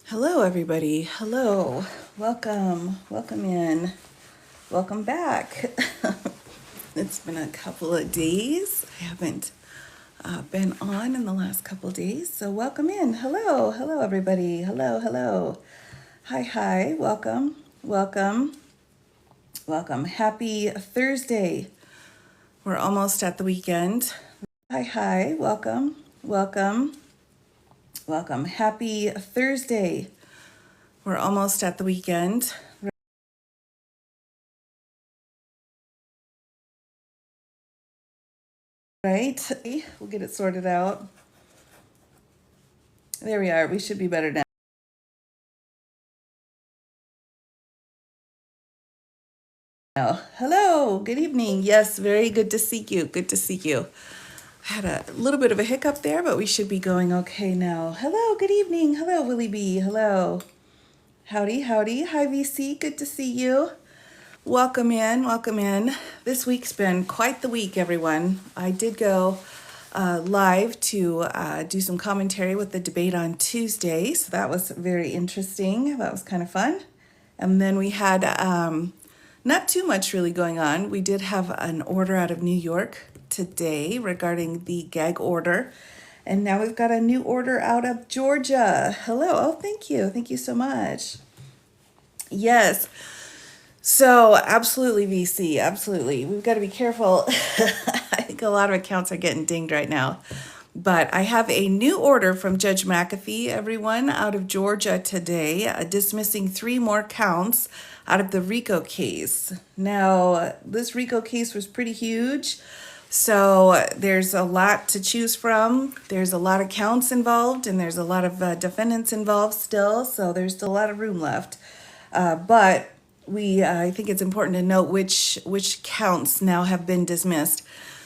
Hello, everybody. Hello. Welcome. Welcome in. Welcome back. It's been a couple of days. I haven't been on in the last couple of days. So, welcome in. Hello. Hello, everybody. Hello. Hello. Hi. Hi. Welcome. Welcome. Welcome. Happy Thursday. We're almost at the weekend. Hi. Hi. Welcome. Welcome. Welcome. Happy Thursday. We're almost at the weekend. Right? We'll get it sorted out. There we are. We should be better now. Hello. Good evening. Yes, very good to see you. Good to see you. I had a little bit of a hiccup there, but we should be going okay now. Hello. Good evening. Hello, Willie B. Hello. Howdy. Howdy. Hi, VC. Good to see you. Welcome in. Welcome in. This week's been quite the week, everyone. I did go live to do some commentary with the debate on Tuesday. So that was very interesting. That was kind of fun. And then we had not too much really going on. We did have an order out of New York today regarding the gag order. And now we've got a new order out of Georgia. Hello. Oh, thank you. Thank you so much. Yes. So, absolutely, VC, absolutely. We've got to be careful. I think a lot of accounts are getting dinged right now. But I have a new order from Judge McAfee, everyone, out of Georgia today, dismissing 3 more counts out of the RICO case. Now, this RICO case was pretty huge. So, there's a lot to choose from. There's a lot of counts involved, and there's a lot of defendants involved still. So, there's still a lot of room left. But I think it's important to note which counts now have been dismissed.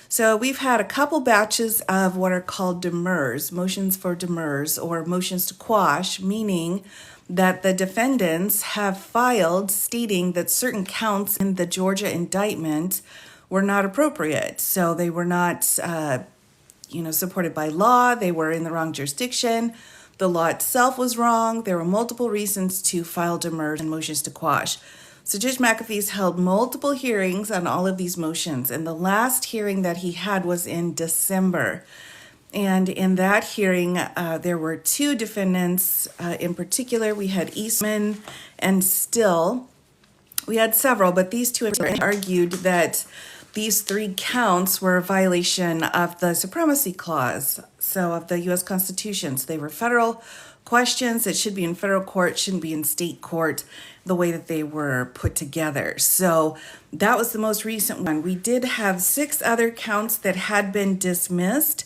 So we've had a couple batches of what are called demurs, motions for demurs, or motions to quash, meaning that the defendants have filed stating that certain counts in the Georgia indictment were not appropriate. So they were not, supported by law. They were in the wrong jurisdiction. The law itself was wrong. There were multiple reasons to file demurs and motions to quash. So Judge McAfee's held multiple hearings on all of these motions, and the last hearing that he had was in December. And in that hearing, there were 2 defendants in particular. We had Eastman and Still. We had several, but these 2 argued that these 3 counts were a violation of the Supremacy Clause, so of the U.S. Constitution. So they were federal questions. It should be in federal court, shouldn't be in state court, the way that they were put together. So that was the most recent one. We did have 6 other counts that had been dismissed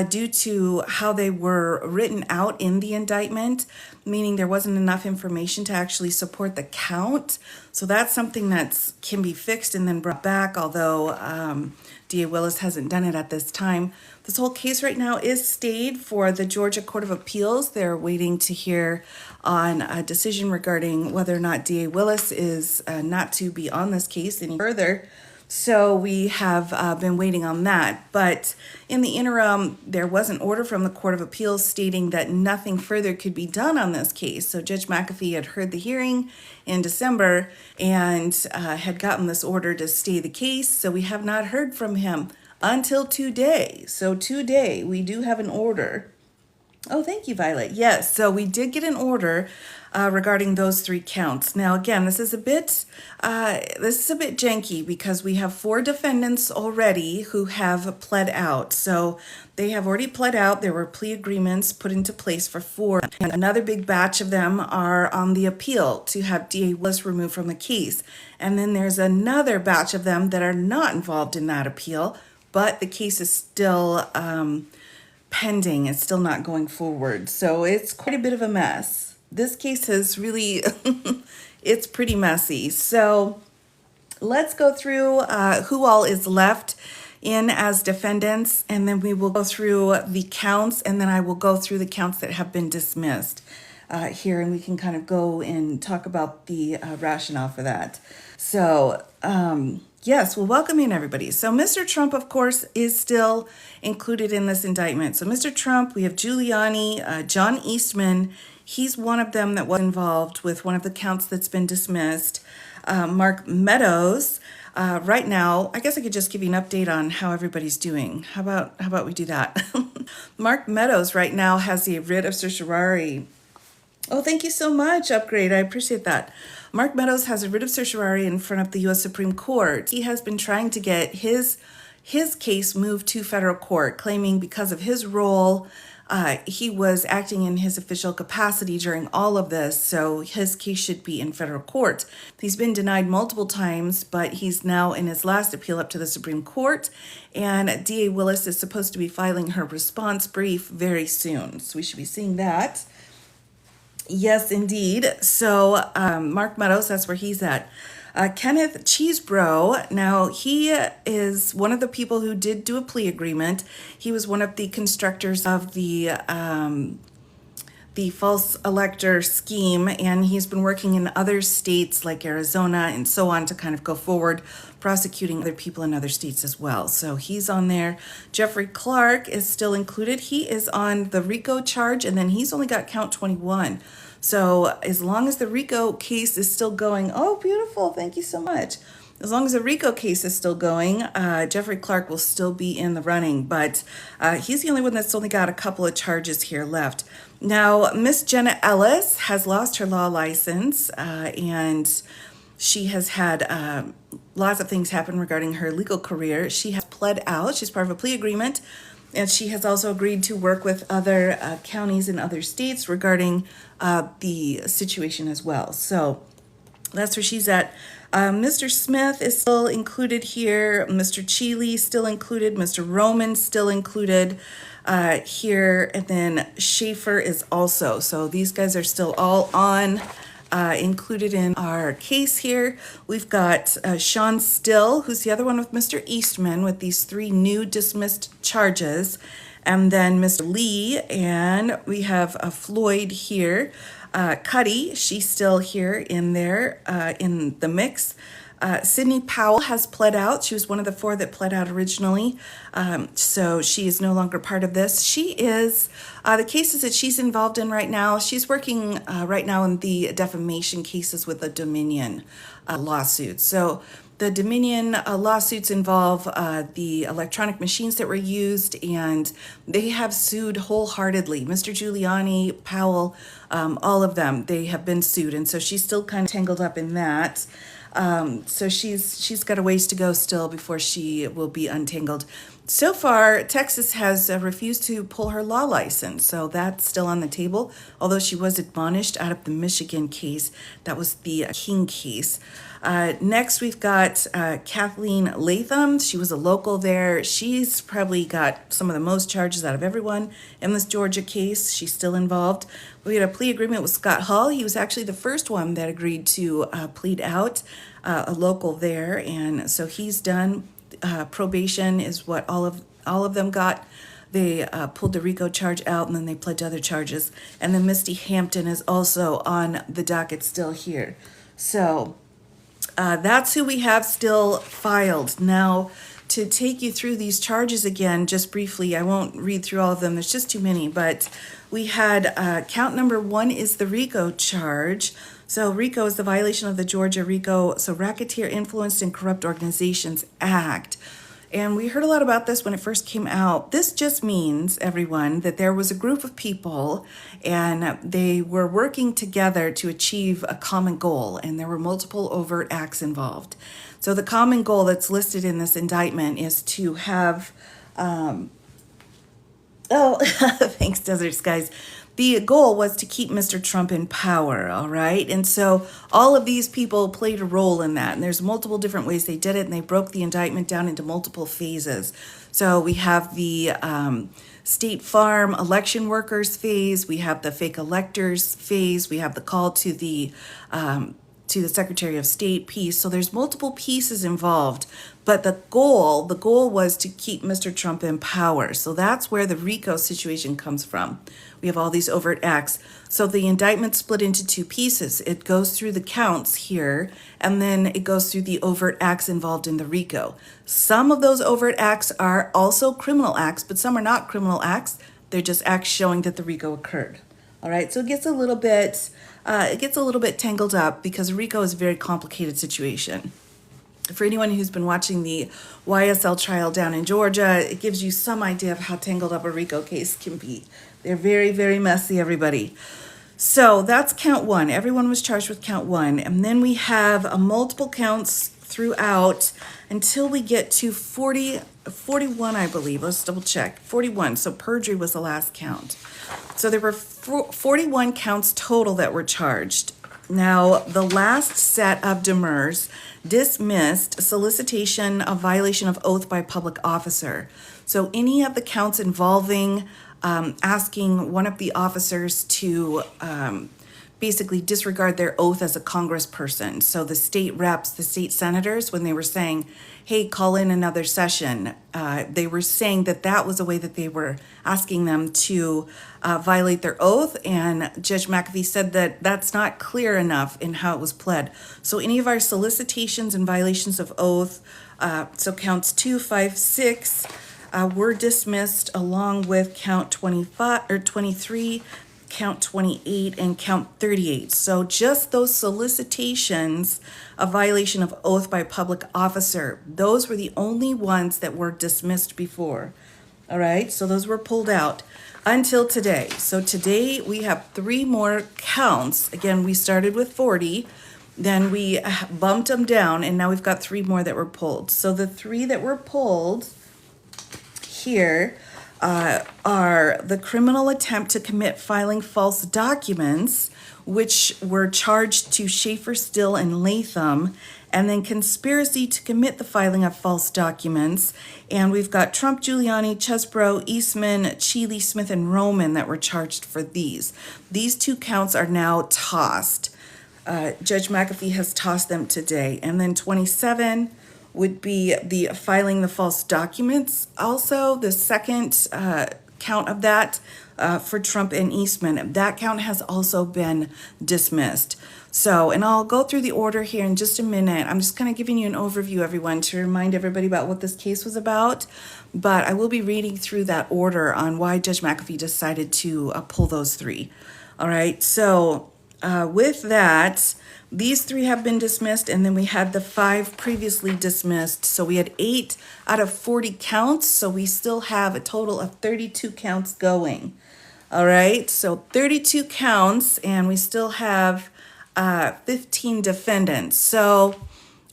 due to how they were written out in the indictment, meaning there wasn't enough information to actually support the count. So that's something that can be fixed and then brought back, although DA Willis hasn't done it at this time. This whole case right now is stayed for the Georgia Court of Appeals. They're waiting to hear on a decision regarding whether or not DA Willis is not to be on this case any further. So we have been waiting on that. But in the interim, there was an order from the Court of Appeals stating that nothing further could be done on this case. So Judge McAfee had heard the hearing in December and had gotten this order to stay the case. So we have not heard from him until today. So today we do have an order. Oh, thank you, Violet. Yes, so we did get an order regarding those 3 counts. Now, again, this is a bit janky because we have 4 defendants already who have pled out. So they have already pled out. There were plea agreements put into place for 4. And another big batch of them are on the appeal to have DA Willis removed from the case. And then there's another batch of them that are not involved in that appeal, but the case is still pending. It's still not going forward. So it's quite a bit of a mess. This case is really, it's pretty messy. So let's go through who all is left in as defendants, and then we will go through the counts, and then I will go through the counts that have been dismissed. here, and we can kind of go and talk about the rationale for that. So, yes, well, welcome in, everybody. So Mr. Trump, of course, is still included in this indictment. So Mr. Trump, we have Giuliani, John Eastman. He's one of them that was involved with one of the counts that's been dismissed. Mark Meadows. Right now, I guess I could just give you an update on how everybody's doing. How about we do that? Mark Meadows right now has the writ of certiorari. Oh, thank you so much, Upgrade. I appreciate that. Mark Meadows has a writ of certiorari in front of the U.S. Supreme Court. He has been trying to get his case moved to federal court, claiming because of his role, he was acting in his official capacity during all of this, so his case should be in federal court. He's been denied multiple times, but he's now in his last appeal up to the Supreme Court, and DA Willis is supposed to be filing her response brief very soon, so we should be seeing that. Yes, indeed. So Mark Meadows, that's where he's at. Kenneth Cheesebro, now he is one of the people who did do a plea agreement. He was one of the constructors of the false elector scheme, and he's been working in other states like Arizona and so on to kind of go forward, prosecuting other people in other states as well. So he's on there. Jeffrey Clark is still included. He is on the RICO charge, and then he's only got count 21. So as long as the RICO case is still going, oh, beautiful, thank you so much. As long as the RICO case is still going, Jeffrey Clark will still be in the running, but he's the only one that's only got a couple of charges here left. Now, Miss Jenna Ellis has lost her law license, and she has had lots of things happen regarding her legal career. She has pled out. She's part of a plea agreement, and she has also agreed to work with other counties in other states regarding the situation as well. So that's where she's at. Mr. Smith is still included here. Mr. Cheeley still included. Mr. Roman still included here. And then Schaefer is also. So these guys are still all on, included in our case here. We've got Sean Still, who's the other one with Mr. Eastman with these 3 new dismissed charges. And then Mr. Lee, and we have Floyd here. Cuddy, she's still here in there in the mix. Sydney Powell has pled out. She was one of the 4 that pled out originally. So she is no longer part of this. She is, the cases that she's involved in right now, she's working right now in the defamation cases with the Dominion lawsuits. So the Dominion lawsuits involve the electronic machines that were used, and they have sued wholeheartedly. Mr. Giuliani, Powell, all of them, they have been sued, and so she's still kind of tangled up in that. So she's got a ways to go still before she will be untangled. So far, Texas has refused to pull her law license, so that's still on the table, although she was admonished out of the Michigan case. That was the King case. Next, we've got Kathleen Latham. She was a local there. She's probably got some of the most charges out of everyone in this Georgia case. She's still involved. We had a plea agreement with Scott Hall. He was actually the first one that agreed to plead out, a local there, and so he's done. Probation is what all of them got. They pulled the RICO charge out, and then they pled to other charges. And then Misty Hampton is also on the docket still here. So that's who we have still filed. Now, to take you through these charges again, just briefly, I won't read through all of them. There's just too many, but we had count number 1 is the RICO charge. So RICO is the violation of the Georgia RICO, so Racketeer Influenced and Corrupt Organizations Act. And we heard a lot about this when it first came out. This just means, everyone, that there was a group of people and they were working together to achieve a common goal, and there were multiple overt acts involved. So the common goal that's listed in this indictment is to have, thanks, Desert Skies. The goal was to keep Mr. Trump in power, all right? And so all of these people played a role in that, and there's multiple different ways they did it, and they broke the indictment down into multiple phases. So we have the State Farm election workers phase, we have the fake electors phase, we have the call to the to the Secretary of State piece. So there's multiple pieces involved, but the goal was to keep Mr. Trump in power. So that's where the RICO situation comes from. We have all these overt acts. So the indictment split into two pieces. It goes through the counts here, and then it goes through the overt acts involved in the RICO. Some of those overt acts are also criminal acts, but some are not criminal acts. They're just acts showing that the RICO occurred. All right, so it gets a little bit tangled up because RICO is a very complicated situation. For anyone who's been watching the YSL trial down in Georgia, it gives you some idea of how tangled up a RICO case can be. They're very, very messy, everybody. So that's count one. Everyone was charged with count one. And then we have multiple counts throughout until we get to 41, I believe. Let's double check. 41. So perjury was the last count. So there were 41 counts total that were charged. Now, the last set of demurs dismissed solicitation of violation of oath by public officer. So any of the counts involving asking one of the officers to basically disregard their oath as a congressperson. So the state reps, the state senators, when they were saying, hey, call in another session, they were saying that that was a way that they were asking them to violate their oath. And Judge McAfee said that that's not clear enough in how it was pled. So any of our solicitations and violations of oath, so counts 2, 5, 6, were dismissed along with count 25 or 23, count 28, and count 38. So just those solicitations of violation of oath by public officer, those were the only ones that were dismissed before. All right, so those were pulled out until today. So today we have 3 more counts. Again, we started with 40, then we bumped them down, and now we've got 3 more that were pulled. So the 3 that were pulled here are the criminal attempt to commit filing false documents, which were charged to Schaefer, Still, and Latham, and then conspiracy to commit the filing of false documents. And we've got Trump, Giuliani, Chesbrough, Eastman, Cheeley, Smith, and Roman that were charged for these. These 2 counts are now tossed. Judge McAfee has tossed them today. And then 27 would be the filing the false documents. Also, the second count of that for Trump and Eastman, that count has also been dismissed. So, and I'll go through the order here in just a minute. I'm just kind of giving you an overview, everyone, to remind everybody about what this case was about. But I will be reading through that order on why Judge McAfee decided to pull those 3. All right, so with that, these 3 have been dismissed, and then we had the 5 previously dismissed. So we had 8 out of 40 counts, so we still have a total of 32 counts going. All right, so 32 counts, and we still have 15 defendants. So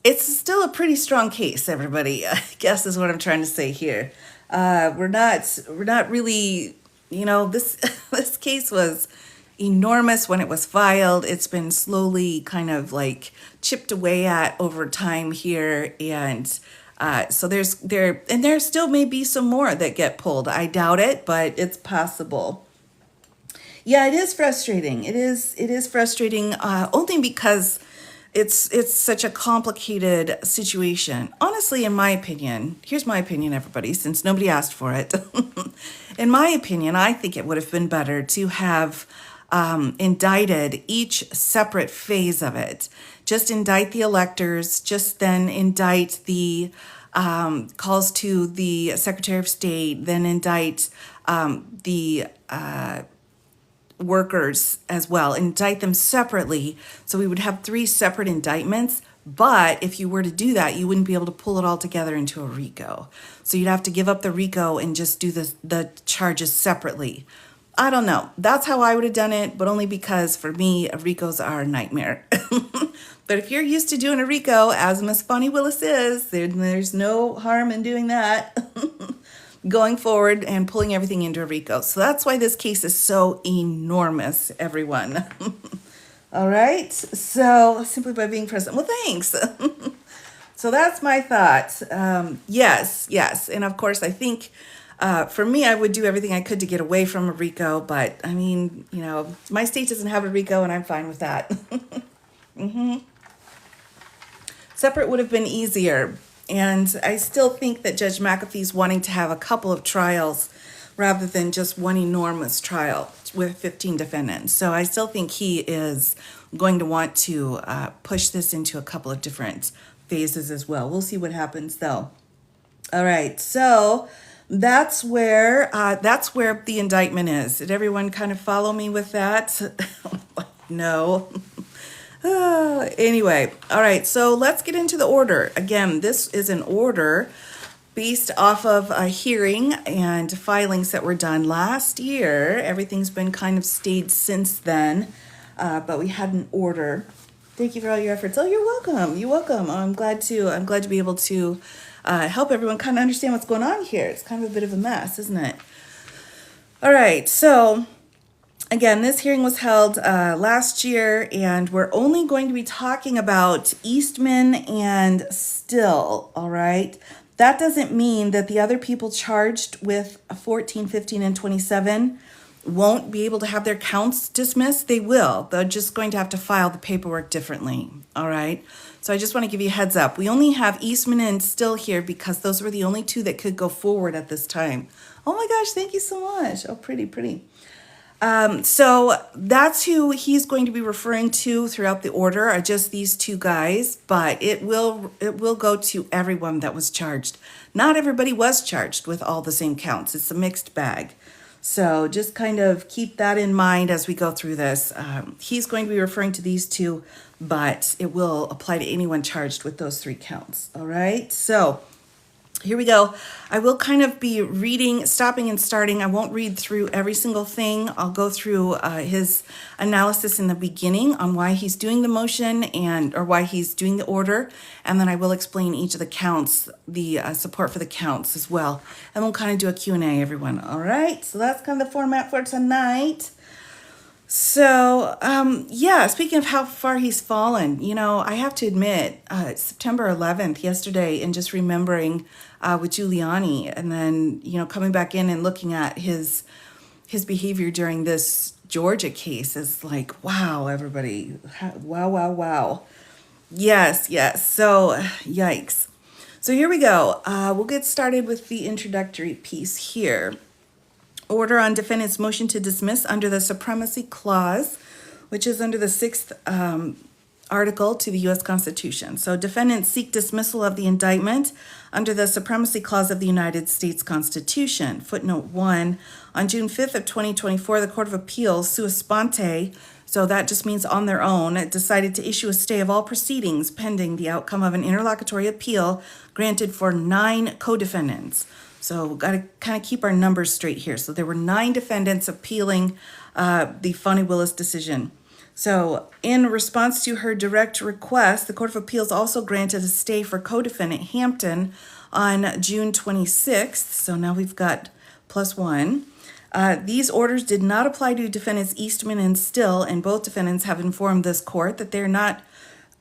it's still a pretty strong case, everybody, I guess is what I'm trying to say here. We're not really, this this case was enormous when it was filed. It's been slowly kind of like chipped away at over time here, and so there still may be some more that get pulled. I doubt it, but it's possible. Yeah, it is frustrating. It is frustrating only because it's such a complicated situation. Honestly, in my opinion, here's my opinion, everybody, since nobody asked for it. In my opinion, I think it would have been better to have indicted each separate phase of it. Just indict the electors, just then indict the calls to the Secretary of State, then indict the workers as well, indict them separately. So we would have 3 separate indictments. But if you were to do that, you wouldn't be able to pull it all together into a RICO. So you'd have to give up the RICO and just do the charges separately. I don't know. That's how I would have done it, but only because for me, RICOs are a nightmare. But if you're used to doing a RICO, as Miss Bonnie Willis is, there's no harm in doing that. Going forward and pulling everything into a RICO. So that's why this case is so enormous, everyone. All right. So simply by being present. Well, thanks. So that's my thoughts. Yes. And of course, I think for me, I would do everything I could to get away from a RICO. But I mean, my state doesn't have a RICO and I'm fine with that. Separate would have been easier. And I still think that Judge McAfee's wanting to have a couple of trials rather than just one enormous trial with 15 defendants. So I still think he is going to want to push this into a couple of different phases as well. We'll see what happens though. All right, so that's where the indictment is. Did everyone kind of follow me with that? No. Anyway, all right, so let's get into the order. Again, this is an order based off of a hearing and filings that were done last year. Everything's been kind of stayed since then, but we had an order. Thank you for all your efforts. Oh, you're welcome. You're welcome. I'm glad to be able to help everyone kind of understand what's going on here. It's kind of a bit of a mess, isn't it? All right, so again, this hearing was held last year, and we're only going to be talking about Eastman and Still, all right? That doesn't mean that the other people charged with 14, 15, and 27 won't be able to have their counts dismissed. They will. They're just going to have to file the paperwork differently, all right? So I just want to give you a heads up. We only have Eastman and Still here because those were the only two that could go forward at this time. Oh my gosh, thank you so much. Oh, pretty, pretty. So that's who he's going to be referring to throughout the order, are just these two guys, but it will go to everyone that was charged. Not everybody was charged with all the same counts. It's a mixed bag. So just kind of keep that in mind as we go through this. He's going to be referring to these two, but it will apply to anyone charged with those three counts. All right. So here we go. I will kind of be reading, stopping and starting. I won't read through every single thing. I'll go through his analysis in the beginning on why he's doing the motion or why he's doing the order. And then I will explain each of the counts, the support for the counts as well. And we'll kind of do a Q&A, everyone. All right. So that's kind of the format for tonight. So, yeah, speaking of how far he's fallen, I have to admit, September 11th, yesterday, and just remembering with Giuliani, and then, coming back in and looking at his behavior during this Georgia case is like, wow, everybody. Wow, wow, wow. Yes. So, yikes. So here we go. We'll get started with the introductory piece here. Order on defendant's motion to dismiss under the Supremacy Clause, which is under the 6th article to the U.S. Constitution. So defendants seek dismissal of the indictment under the Supremacy Clause of the United States Constitution. Footnote 1, on June 5th of 2024, the Court of Appeals, sua sponte, so that just means on their own, decided to issue a stay of all proceedings pending the outcome of an interlocutory appeal granted for 9 co-defendants. So we've got to kind of keep our numbers straight here. So there were 9 defendants appealing the Fani Willis decision. So in response to her direct request, the Court of Appeals also granted a stay for co-defendant Hampton on June 26th. So now we've got +1. These orders did not apply to defendants Eastman and Still, and both defendants have informed this court that they're not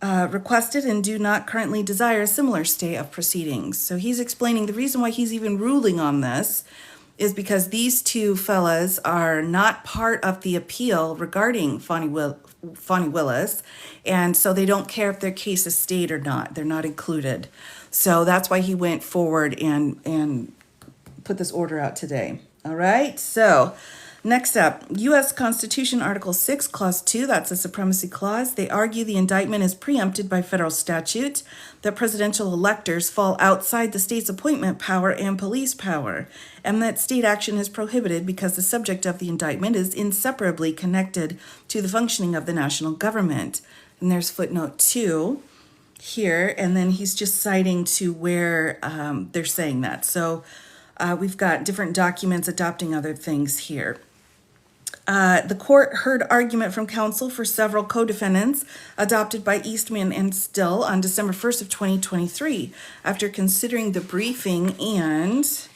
requested and do not currently desire a similar stay of proceedings. So he's explaining the reason why he's even ruling on this is because these two fellas are not part of the appeal regarding Fani Willis, and so they don't care if their case is stayed or not. They're not included. So that's why he went forward and put this order out today. All right, so next up, U.S. Constitution Article 6, Clause 2, that's a supremacy clause. They argue the indictment is preempted by federal statute, that presidential electors fall outside the state's appointment power and police power, and that state action is prohibited because the subject of the indictment is inseparably connected to the functioning of the national government. And there's footnote 2 here, and then he's just citing to where they're saying that. So we've got different documents adopting other things here. The court heard argument from counsel for several co-defendants adopted by Eastman and Still on December 1st of 2023. After considering the briefing and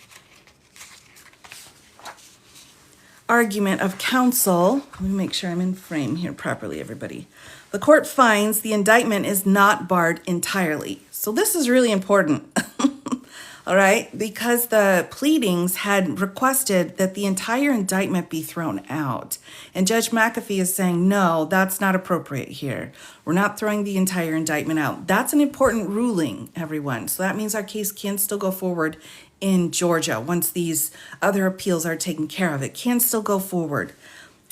argument of counsel, let me make sure I'm in frame here properly, everybody. The court finds the indictment is not barred entirely. So this is really important. All right, because the pleadings had requested that the entire indictment be thrown out. And Judge McAfee is saying, no, that's not appropriate here. We're not throwing the entire indictment out. That's an important ruling, everyone. So that means our case can still go forward in Georgia once these other appeals are taken care of. It can still go forward.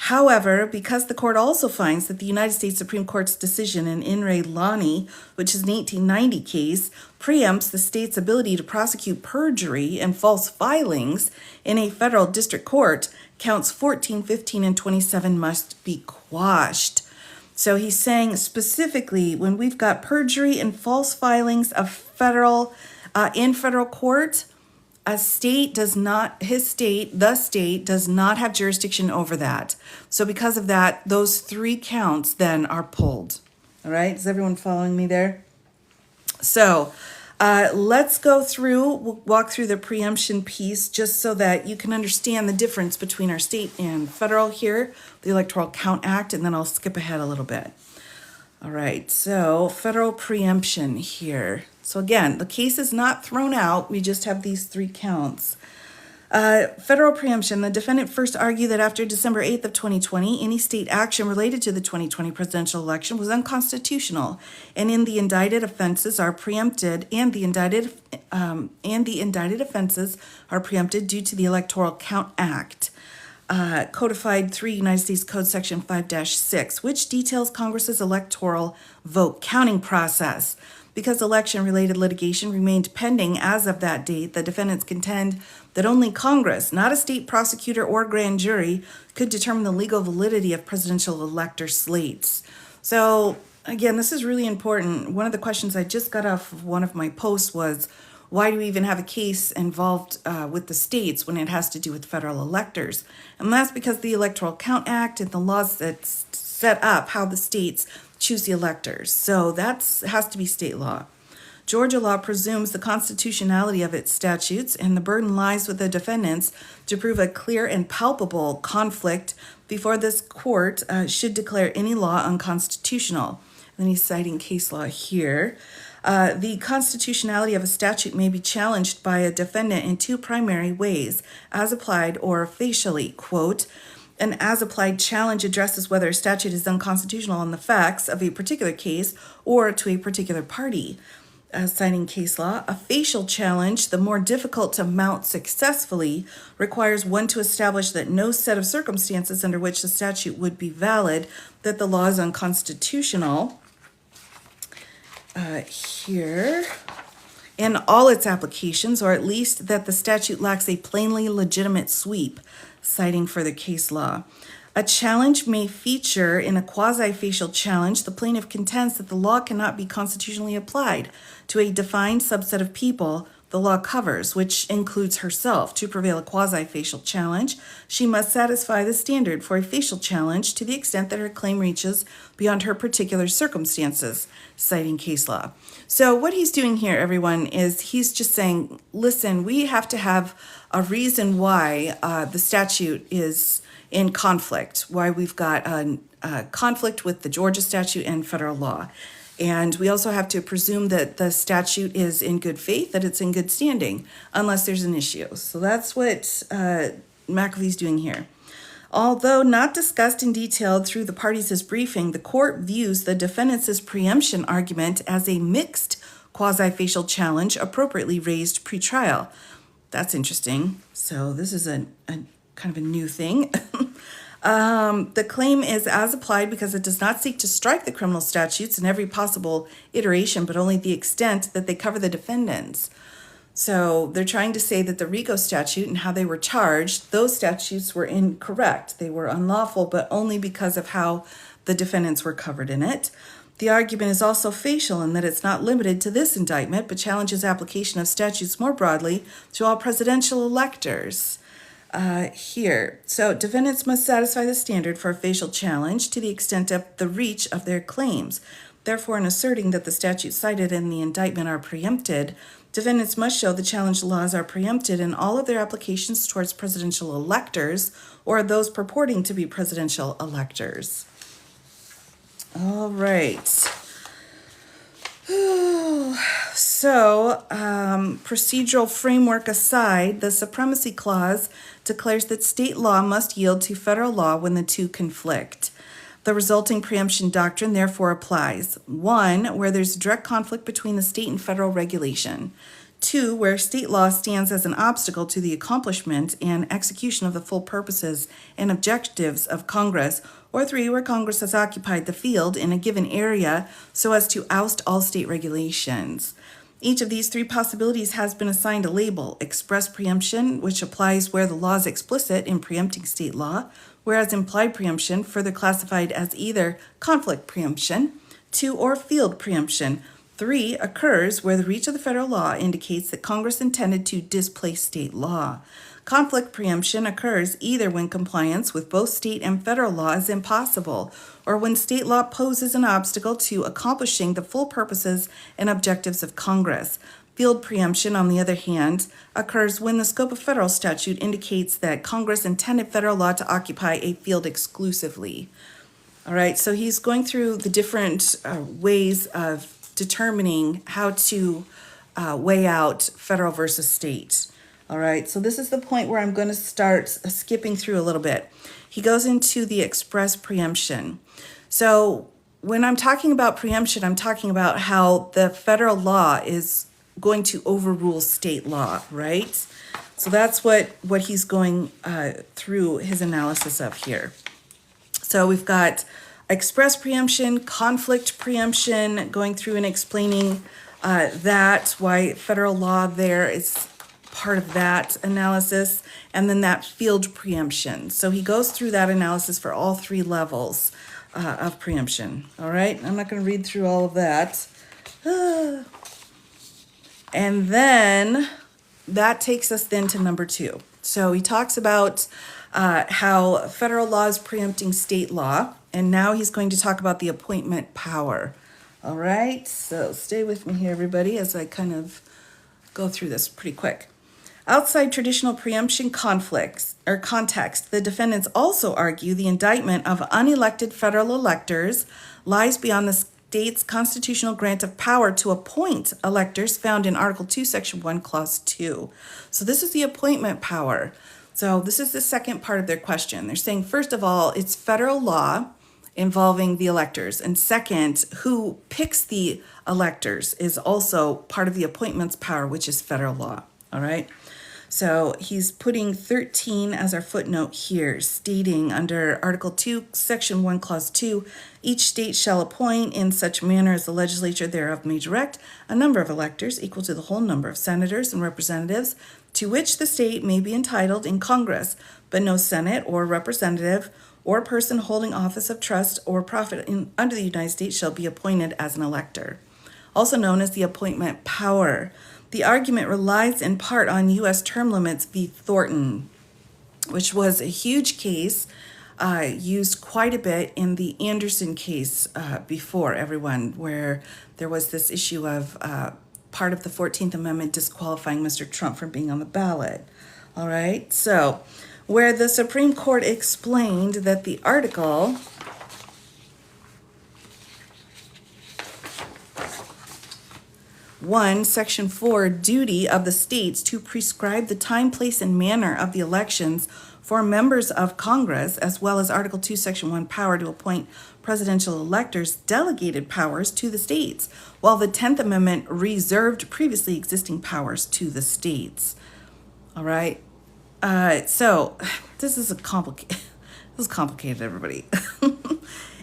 However, because the court also finds that the United States Supreme Court's decision in In re Lani, which is an 1890 case, preempts the state's ability to prosecute perjury and false filings in a federal district court, counts 14, 15, and 27 must be quashed. So he's saying specifically when we've got perjury and false filings of in federal court, the state does not have jurisdiction over that. So because of that, those 3 counts then are pulled. All right, is everyone following me there? So let's go through, we'll walk through the preemption piece just so that you can understand the difference between our state and federal here, the Electoral Count Act, and then I'll skip ahead a little bit. All right, so federal preemption here. So again, the case is not thrown out. We just have these 3 counts. Federal preemption. The defendant first argued that after December 8th of 2020, any state action related to the 2020 presidential election was unconstitutional, and the indicted offenses are preempted due to the Electoral Count Act. Codified 3 United States Code Section 5-6, which details Congress's electoral vote counting process. Because election-related litigation remained pending as of that date, the defendants contend that only Congress, not a state prosecutor or grand jury, could determine the legal validity of presidential elector slates. So, again, this is really important. One of the questions I just got off of one of my posts was, why do we even have a case involved with the states when it has to do with federal electors? And that's because the Electoral Count Act and the laws that set up how the states choose the electors. So that has to be state law. Georgia law presumes the constitutionality of its statutes, and the burden lies with the defendants to prove a clear and palpable conflict before this court should declare any law unconstitutional. And then he's citing case law here. The constitutionality of a statute may be challenged by a defendant in 2 primary ways, as applied or facially. Quote, an as-applied challenge addresses whether a statute is unconstitutional on the facts of a particular case or to a particular party. Citing case law, a facial challenge, the more difficult to mount successfully, requires one to establish that no set of circumstances under which the statute would be valid, that the law is unconstitutional. Here, in all its applications, or at least that the statute lacks a plainly legitimate sweep, citing further case law. A challenge may feature in a quasi-facial challenge. The plaintiff contends that the law cannot be constitutionally applied to a defined subset of people the law covers, which includes herself. To prevail a quasi-facial challenge, she must satisfy the standard for a facial challenge to the extent that her claim reaches beyond her particular circumstances, citing case law. So what he's doing here, everyone, is he's just saying, listen, we have to have a reason why the statute is in conflict, why we've got a conflict with the Georgia statute and federal law. And we also have to presume that the statute is in good faith, that it's in good standing, unless there's an issue. So that's what McAfee's doing here. Although not discussed in detail through the parties' briefing, the court views the defendant's preemption argument as a mixed quasi-facial challenge appropriately raised pretrial. That's interesting. So this is a kind of a new thing. The claim is as applied because it does not seek to strike the criminal statutes in every possible iteration, but only the extent that they cover the defendants. So they're trying to say that the RICO statute and how they were charged, those statutes were incorrect. They were unlawful, but only because of how the defendants were covered in it. The argument is also facial in that it's not limited to this indictment, but challenges application of statutes more broadly to all presidential electors. Here. So defendants must satisfy the standard for a facial challenge to the extent of the reach of their claims. Therefore, in asserting that the statutes cited in the indictment are preempted, defendants must show the challenged laws are preempted in all of their applications towards presidential electors or those purporting to be presidential electors. All right. Procedural framework aside, the Supremacy Clause declares that state law must yield to federal law when the two conflict. The resulting preemption doctrine therefore applies. 1, where there's direct conflict between the state and federal regulation. 2, where state law stands as an obstacle to the accomplishment and execution of the full purposes and objectives of Congress. Or 3, where Congress has occupied the field in a given area so as to oust all state regulations. Each of these 3 possibilities has been assigned a label: express preemption, which applies where the law is explicit in preempting state law, whereas implied preemption, further classified as either conflict preemption, 2, or field preemption, 3, occurs where the reach of the federal law indicates that Congress intended to displace state law. Conflict preemption occurs either when compliance with both state and federal law is impossible, or when state law poses an obstacle to accomplishing the full purposes and objectives of Congress. Field preemption, on the other hand, occurs when the scope of federal statute indicates that Congress intended federal law to occupy a field exclusively. All right, so he's going through the different ways of determining how to weigh out federal versus state. All right, so this is the point where I'm going to start skipping through a little bit. He goes into the express preemption. So when I'm talking about preemption, I'm talking about how the federal law is going to overrule state law, right? So that's what he's going through his analysis of here. So we've got express preemption, conflict preemption, going through and explaining that, why federal law there is part of that analysis, and then that field preemption. So he goes through that analysis for all 3 levels of preemption. All right, I'm not going to read through all of that. And then that takes us then to number 2. So he talks about how federal law is preempting state law, and now he's going to talk about the appointment power. All right, so stay with me here, everybody, as I kind of go through this pretty quick. Outside traditional preemption conflicts or context, the defendants also argue the indictment of unelected federal electors lies beyond the state's constitutional grant of power to appoint electors found in Article 2, Section 1, Clause 2. So this is the appointment power. So this is the second part of their question. They're saying, first of all, it's federal law involving the electors. And second, who picks the electors is also part of the appointments power, which is federal law. All right. So he's putting 13 as our footnote here, stating under Article 2, Section 1, Clause 2, each state shall appoint in such manner as the legislature thereof may direct a number of electors equal to the whole number of senators and representatives to which the state may be entitled in Congress, but no senate or representative or person holding office of trust or profit under the United States shall be appointed as an elector, also known as the appointment power. The argument relies in part on U.S. term limits v. Thornton, which was a huge case used quite a bit in the Anderson case before everyone, where there was this issue of part of the 14th Amendment disqualifying Mr. Trump from being on the ballot. All right, so where the Supreme Court explained that the article One, Section 4, duty of the states to prescribe the time, place, and manner of the elections for members of Congress, as well as Article 2, Section 1, power to appoint presidential electors, delegated powers to the states, while the 10th Amendment reserved previously existing powers to the states. All right. So this is complicated, everybody.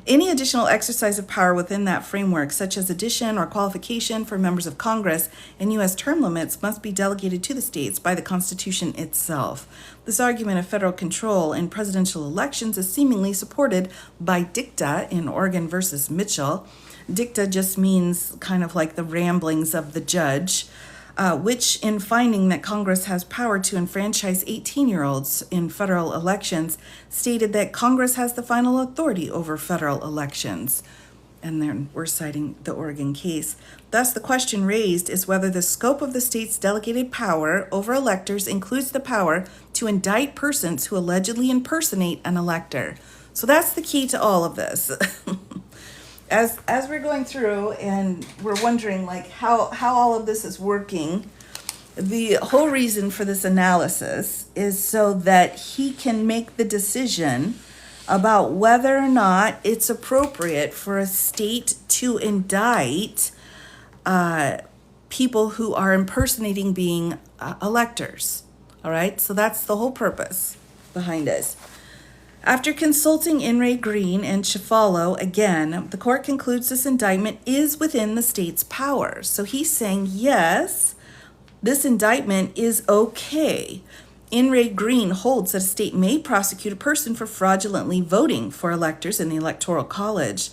Any additional exercise of power within that framework, such as addition or qualification for members of Congress and U.S. term limits, must be delegated to the states by the Constitution itself. This argument of federal control in presidential elections is seemingly supported by dicta in Oregon versus Mitchell. Dicta just means kind of like the ramblings of the judge, which, in finding that Congress has power to enfranchise 18-year-olds in federal elections, stated that Congress has the final authority over federal elections. And then we're citing the Oregon case. Thus, the question raised is whether the scope of the state's delegated power over electors includes the power to indict persons who allegedly impersonate an elector. So that's the key to all of this. as we're going through and we're wondering like how all of this is working, the whole reason for this analysis is so that he can make the decision about whether or not it's appropriate for a state to indict people who are impersonating being electors. All right, so that's the whole purpose behind this. After consulting In re Green and Chifalo again, the court concludes this indictment is within the state's power. So he's saying, yes, this indictment is okay. In re Green holds that a state may prosecute a person for fraudulently voting for electors in the Electoral College.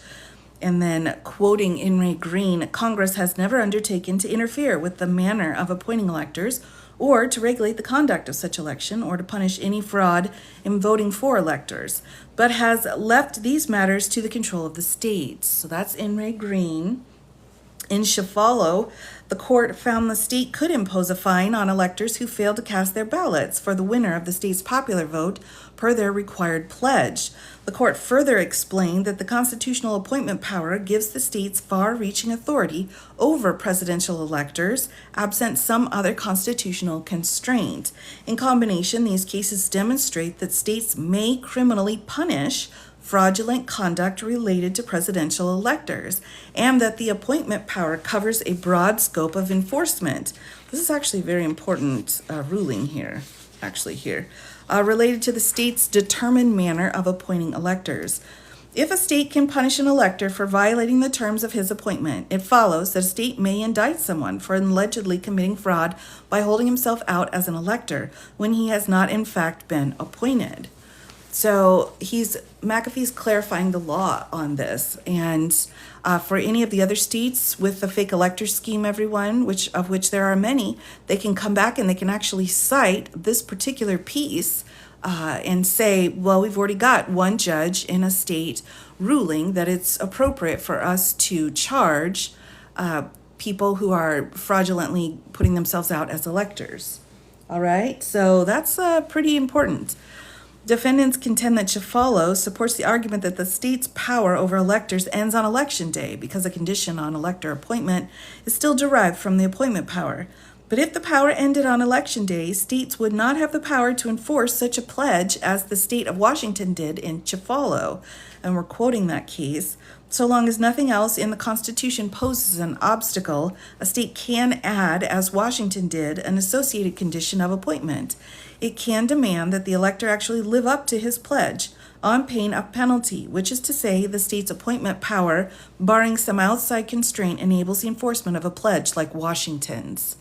And then quoting In re Green, Congress has never undertaken to interfere with the manner of appointing electors or to regulate the conduct of such election or to punish any fraud in voting for electors, but has left these matters to the control of the states. So that's In re Green. In Chifalo, the court found the state could impose a fine on electors who failed to cast their ballots for the winner of the state's popular vote per their required pledge. The court further explained that the constitutional appointment power gives the states far-reaching authority over presidential electors, absent some other constitutional constraint. In combination, these cases demonstrate that states may criminally punish fraudulent conduct related to presidential electors, and that the appointment power covers a broad scope of enforcement. This is actually a very important ruling here, related to the state's determined manner of appointing electors. If a state can punish an elector for violating the terms of his appointment, it follows that a state may indict someone for allegedly committing fraud by holding himself out as an elector when he has not in fact been appointed. So McAfee's clarifying the law on this, and for any of the other states with the fake elector scheme, everyone, which there are many, they can come back and they can actually cite this particular piece and say, well, we've already got one judge in a state ruling that it's appropriate for us to charge people who are fraudulently putting themselves out as electors. All right, so that's pretty important. Defendants contend that Chifalo supports the argument that the state's power over electors ends on election day because a condition on elector appointment is still derived from the appointment power. But if the power ended on election day, states would not have the power to enforce such a pledge as the state of Washington did in Chifalo. And we're quoting that case. So long as nothing else in the Constitution poses an obstacle, a state can add, as Washington did, an associated condition of appointment. It can demand that the elector actually live up to his pledge on pain of penalty, which is to say the state's appointment power, barring some outside constraint, enables the enforcement of a pledge like Washington's.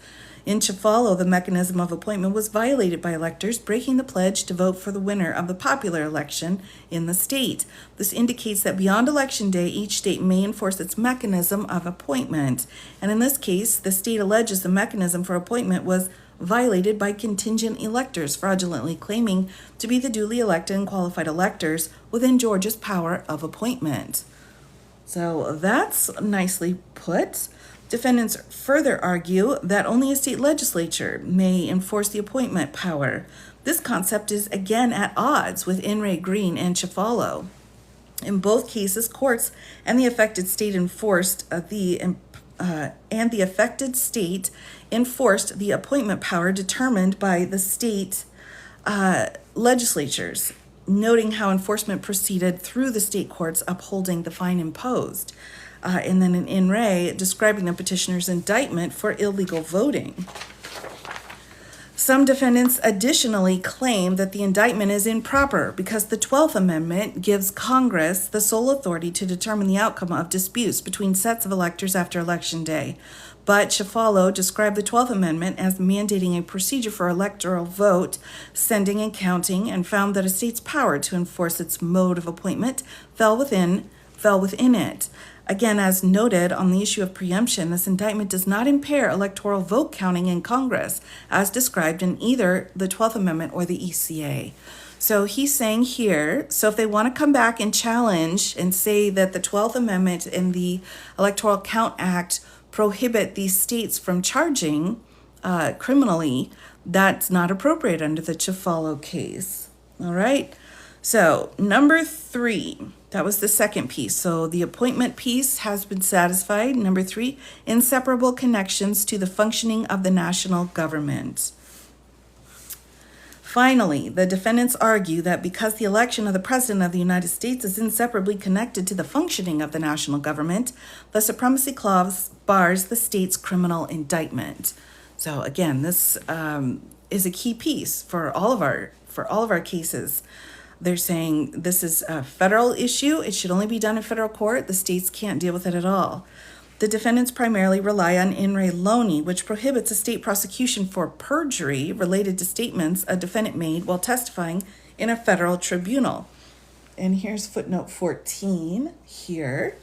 In Chifalo, the mechanism of appointment was violated by electors breaking the pledge to vote for the winner of the popular election in the state. This indicates that beyond election day, each state may enforce its mechanism of appointment. And in this case, the state alleges the mechanism for appointment was violated by contingent electors fraudulently claiming to be the duly elected and qualified electors within Georgia's power of appointment. So that's nicely put. Defendants further argue that only a state legislature may enforce the appointment power. This concept is again at odds with In re Green and Chifalo. In both cases, courts and the affected state enforced the appointment power determined by the state legislatures, noting how enforcement proceeded through the state courts upholding the fine imposed. And then in re, describing the petitioner's indictment for illegal voting. Some defendants additionally claim that the indictment is improper because the 12th Amendment gives Congress the sole authority to determine the outcome of disputes between sets of electors after Election Day. But Chifalo described the 12th Amendment as mandating a procedure for electoral vote, sending and counting, and found that a state's power to enforce its mode of appointment fell within it. Again, as noted on the issue of preemption, this indictment does not impair electoral vote counting in Congress, as described in either the 12th Amendment or the ECA. So he's saying here, so if they want to come back and challenge and say that the 12th Amendment and the Electoral Count Act prohibit these states from charging criminally, that's not appropriate under the Chifalo case. All right. So number 3. That was the second piece. So the appointment piece has been satisfied. Number 3, inseparable connections to the functioning of the national government. Finally, the defendants argue that because the election of the President of the United States is inseparably connected to the functioning of the national government, the Supremacy Clause bars the state's criminal indictment. So again, this is a key piece for all of our cases. They're saying this is a federal issue. It should only be done in federal court. The states can't deal with it at all. The defendants primarily rely on In re Loney, which prohibits a state prosecution for perjury related to statements a defendant made while testifying in a federal tribunal. And here's footnote 14 here.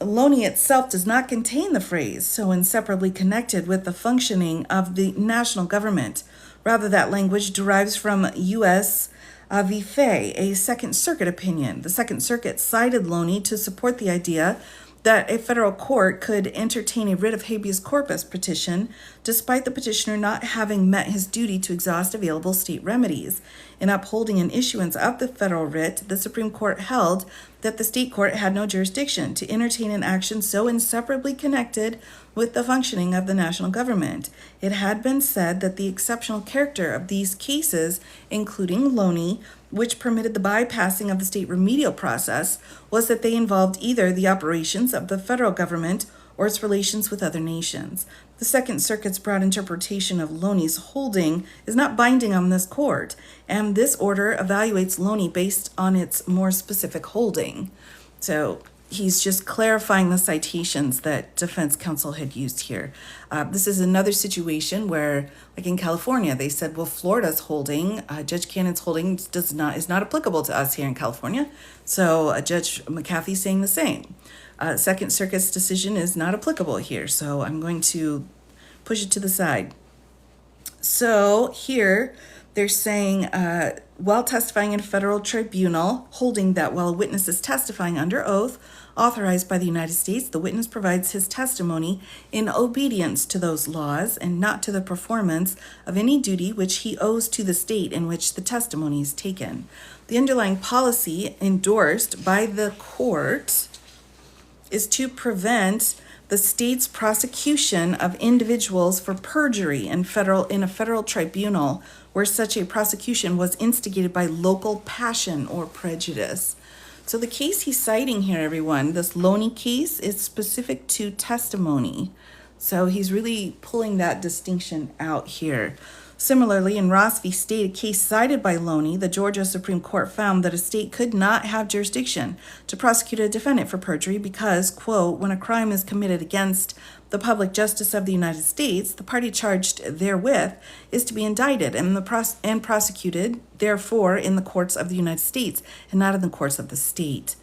Loney itself does not contain the phrase so inseparably connected with the functioning of the national government. Rather, that language derives from U.S. v. Fay, a Second Circuit opinion. The Second Circuit cited Loney to support the idea that a federal court could entertain a writ of habeas corpus petition despite the petitioner not having met his duty to exhaust available state remedies. In upholding an issuance of the federal writ, the Supreme Court held that the state court had no jurisdiction to entertain an action so inseparably connected with the functioning of the national government. It had been said that the exceptional character of these cases, including Loney, which permitted the bypassing of the state remedial process, was that they involved either the operations of the federal government or its relations with other nations. The Second Circuit's broad interpretation of Loney's holding is not binding on this court, and this order evaluates Loney based on its more specific holding. So he's just clarifying the citations that defense counsel had used here. This is another situation where, like in California, they said, well, Florida's holding, Judge Cannon's holding is not applicable to us here in California. So Judge McAfee's saying the same. Second Circuit's decision is not applicable here. So I'm going to push it to the side. So here they're saying, while testifying in a federal tribunal, holding that while a witness is testifying under oath authorized by the United States, the witness provides his testimony in obedience to those laws and not to the performance of any duty which he owes to the state in which the testimony is taken. The underlying policy endorsed by the court is to prevent the state's prosecution of individuals for perjury in a federal tribunal where such a prosecution was instigated by local passion or prejudice. So the case he's citing here, everyone, this Loney case, is specific to testimony. So he's really pulling that distinction out here. Similarly, in Ross v. State, a case cited by Loney, the Georgia Supreme Court found that a state could not have jurisdiction to prosecute a defendant for perjury because, quote, when a crime is committed against the public justice of the United States, the party charged therewith is to be indicted and prosecuted, therefore, in the courts of the United States and not in the courts of the state.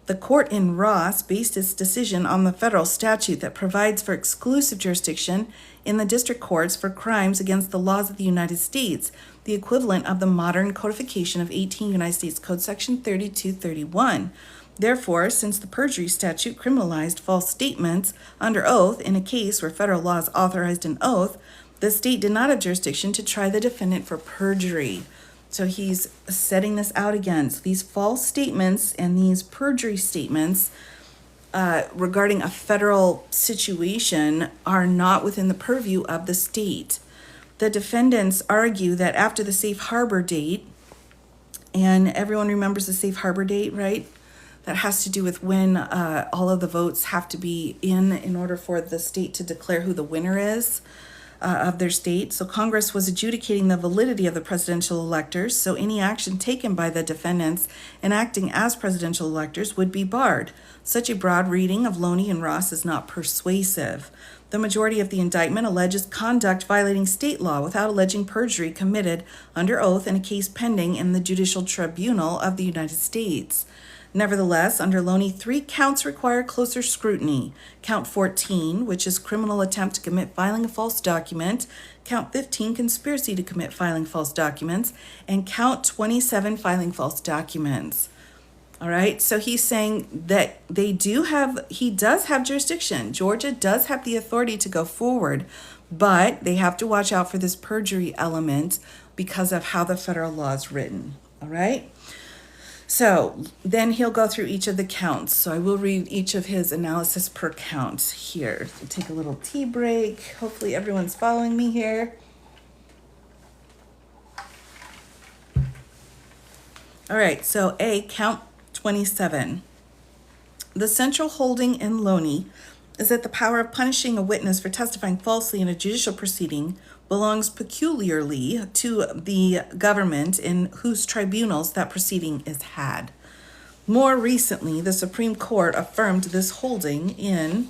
The court in Ross based its decision on the federal statute that provides for exclusive jurisdiction in the district courts for crimes against the laws of the United States, the equivalent of the modern codification of 18 United States Code Section 3231. Therefore, since the perjury statute criminalized false statements under oath in a case where federal laws authorized an oath, the state did not have jurisdiction to try the defendant for perjury. So he's setting this out again. So these false statements and these perjury statements regarding a federal situation are not within the purview of the state. The defendants argue that after the safe harbor date, and everyone remembers the safe harbor date, right? That has to do with when all of the votes have to be in order for the state to declare who the winner is of their state. So Congress was adjudicating the validity of the presidential electors, so any action taken by the defendants in acting as presidential electors would be barred. Such a broad reading of Loney and Ross is not persuasive. The majority of the indictment alleges conduct violating state law without alleging perjury committed under oath in a case pending in the Judicial Tribunal of the United States. Nevertheless, under Loney, 3 counts require closer scrutiny. Count 14, which is criminal attempt to commit filing a false document. Count 15, conspiracy to commit filing false documents. And count 27, filing false documents. All right, so he's saying that he does have jurisdiction. Georgia does have the authority to go forward, but they have to watch out for this perjury element because of how the federal law is written. All right. So then he'll go through each of the counts. So I will read each of his analysis per count here. We'll take a little tea break. Hopefully everyone's following me here. All right, so A, count 27. The central holding in Loney is that the power of punishing a witness for testifying falsely in a judicial proceeding belongs peculiarly to the government in whose tribunals that proceeding is had. More recently, the Supreme Court affirmed this holding in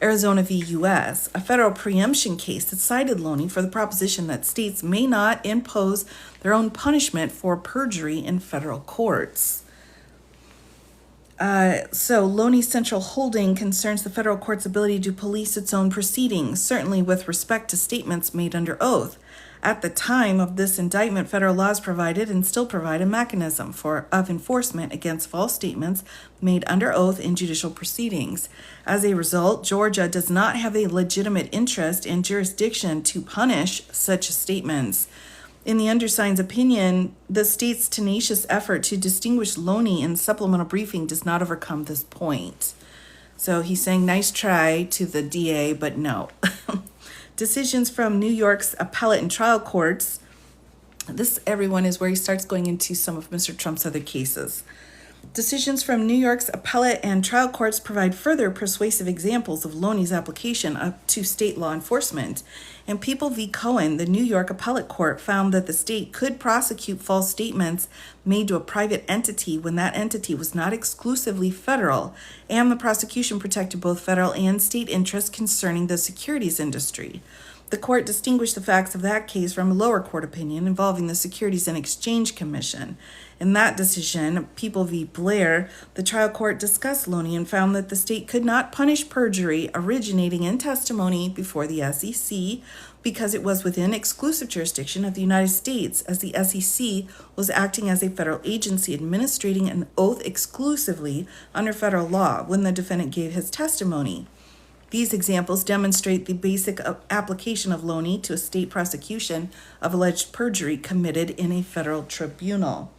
Arizona v. U.S., a federal preemption case that cited Loney for the proposition that states may not impose their own punishment for perjury in federal courts. So Loney's central holding concerns the federal court's ability to police its own proceedings, certainly with respect to statements made under oath. At the time of this indictment, federal laws provided and still provide a mechanism of enforcement against false statements made under oath in judicial proceedings. As a result, Georgia does not have a legitimate interest in jurisdiction to punish such statements. In the undersigned's opinion, the state's tenacious effort to distinguish Loney in supplemental briefing does not overcome this point. So he's saying nice try to the DA, but no. Decisions from New York's appellate and trial courts. This, everyone, is where he starts going into some of Mr. Trump's other cases. Decisions from New York's appellate and trial courts provide further persuasive examples of Loney's application to state law enforcement. In People v. Cohen, the New York appellate court found that the state could prosecute false statements made to a private entity when that entity was not exclusively federal, and the prosecution protected both federal and state interests concerning the securities industry. The court distinguished the facts of that case from a lower court opinion involving the Securities and Exchange Commission. In that decision, People v. Blair, the trial court discussed Loney and found that the state could not punish perjury originating in testimony before the SEC because it was within exclusive jurisdiction of the United States, as the SEC was acting as a federal agency administering an oath exclusively under federal law when the defendant gave his testimony. These examples demonstrate the basic application of Loney to a state prosecution of alleged perjury committed in a federal tribunal.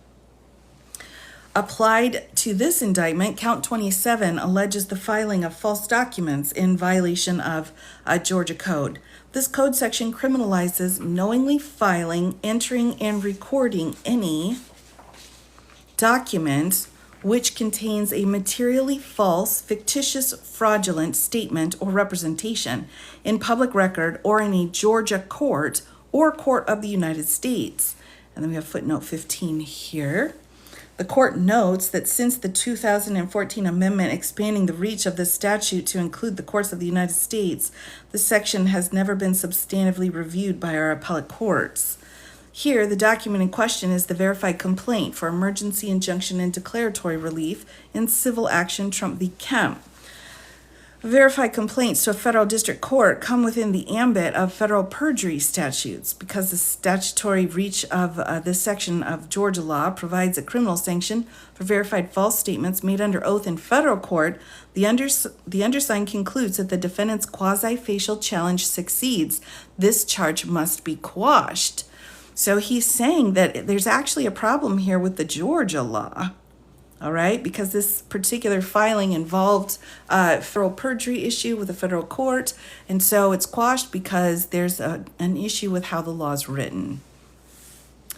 Applied to this indictment, count 27 alleges the filing of false documents in violation of a Georgia code. This code section criminalizes knowingly filing, entering, and recording any document which contains a materially false, fictitious, fraudulent statement or representation in public record or in a Georgia court or court of the United States. And then we have footnote 15 here. The court notes that since the 2014 amendment expanding the reach of this statute to include the courts of the United States, the section has never been substantively reviewed by our appellate courts. Here, the document in question is the verified complaint for emergency injunction and declaratory relief in civil action Trump v. Kemp. Verified complaints to a federal district court come within the ambit of federal perjury statutes because the statutory reach of this section of Georgia law provides a criminal sanction for verified false statements made under oath in federal court. The undersigned concludes that the defendant's quasi-facial challenge succeeds. This charge must be quashed. So he's saying that there's actually a problem here with the Georgia law, all right, because this particular filing involved a federal perjury issue with a federal court, and so it's quashed because there's an issue with how the law is written.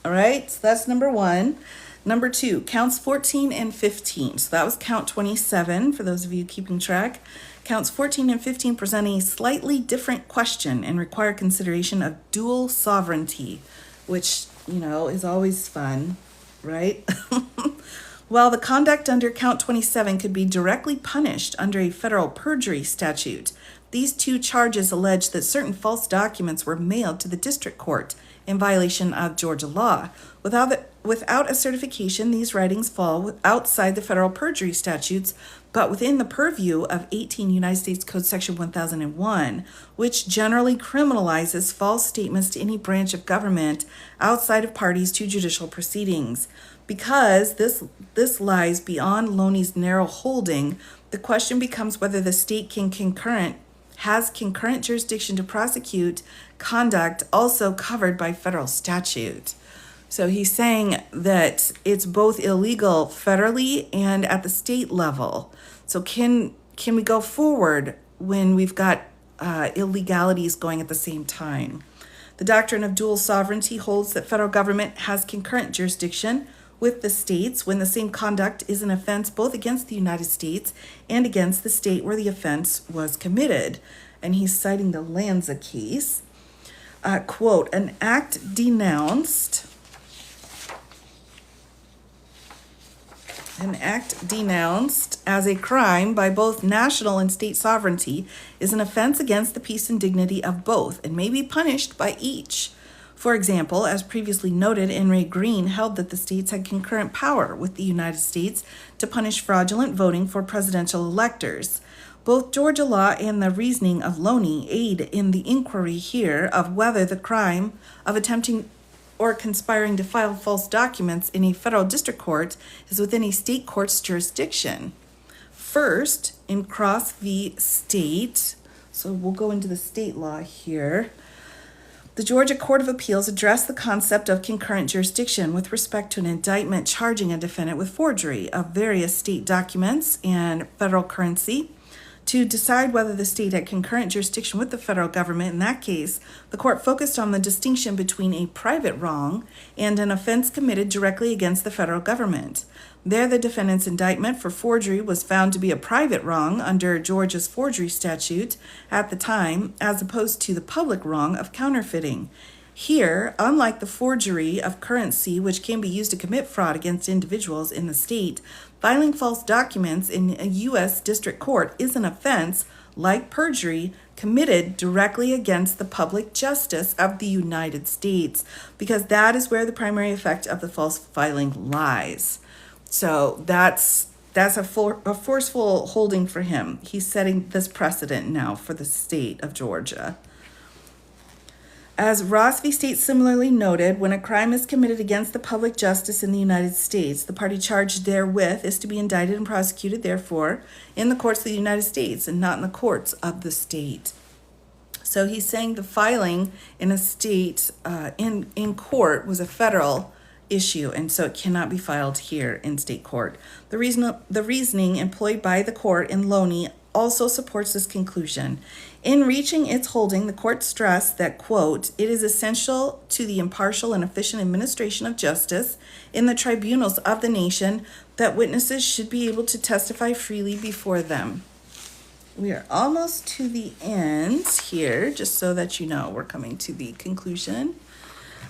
All right, so that's number one. Number two, counts 14 and 15. So that was count 27, for those of you keeping track. Counts 14 and 15 present a slightly different question and require consideration of dual sovereignty, which, is always fun, right? While the conduct under count 27 could be directly punished under a federal perjury statute, these two charges allege that certain false documents were mailed to the district court in violation of Georgia law. Without a certification, these writings fall outside the federal perjury statutes, but within the purview of 18 United States Code Section 1001, which generally criminalizes false statements to any branch of government outside of parties to judicial proceedings. Because this lies beyond Loney's narrow holding, the question becomes whether the state has concurrent jurisdiction to prosecute conduct also covered by federal statute. So he's saying that it's both illegal federally and at the state level. So can we go forward when we've got illegalities going at the same time? The doctrine of dual sovereignty holds that federal government has concurrent jurisdiction with the states when the same conduct is an offense both against the United States and against the state where the offense was committed. And he's citing the Lanza case. Quote, an act denounced as a crime by both national and state sovereignty is an offense against the peace and dignity of both and may be punished by each. For example, as previously noted, Henry Green held that the states had concurrent power with the United States to punish fraudulent voting for presidential electors. Both Georgia law and the reasoning of Loney aid in the inquiry here of whether the crime of attempting or conspiring to file false documents in a federal district court is within a state court's jurisdiction. First, in Cross v. State, so we'll go into the state law here, the Georgia Court of Appeals addressed the concept of concurrent jurisdiction with respect to an indictment charging a defendant with forgery of various state documents and federal currency. To decide whether the state had concurrent jurisdiction with the federal government, in that case, the court focused on the distinction between a private wrong and an offense committed directly against the federal government. There, the defendant's indictment for forgery was found to be a private wrong under Georgia's forgery statute at the time, as opposed to the public wrong of counterfeiting. Here, unlike the forgery of currency, which can be used to commit fraud against individuals in the state, filing false documents in a U.S. district court is an offense, like perjury, committed directly against the public justice of the United States, because that is where the primary effect of the false filing lies. So that's a forceful holding for him. He's setting this precedent now for the state of Georgia. As Ross v. State similarly noted, when a crime is committed against the public justice in the United States, the party charged therewith is to be indicted and prosecuted, therefore, in the courts of the United States and not in the courts of the state. So he's saying the filing in a state, in court, was a federal issue, and so it cannot be filed here in state court. The reasoning employed by the court in Loney also supports this conclusion. In reaching its holding, the court stressed that, quote, it is essential to the impartial and efficient administration of justice in the tribunals of the nation that witnesses should be able to testify freely before them. We are almost to the end here, just so that you know we're coming to the conclusion.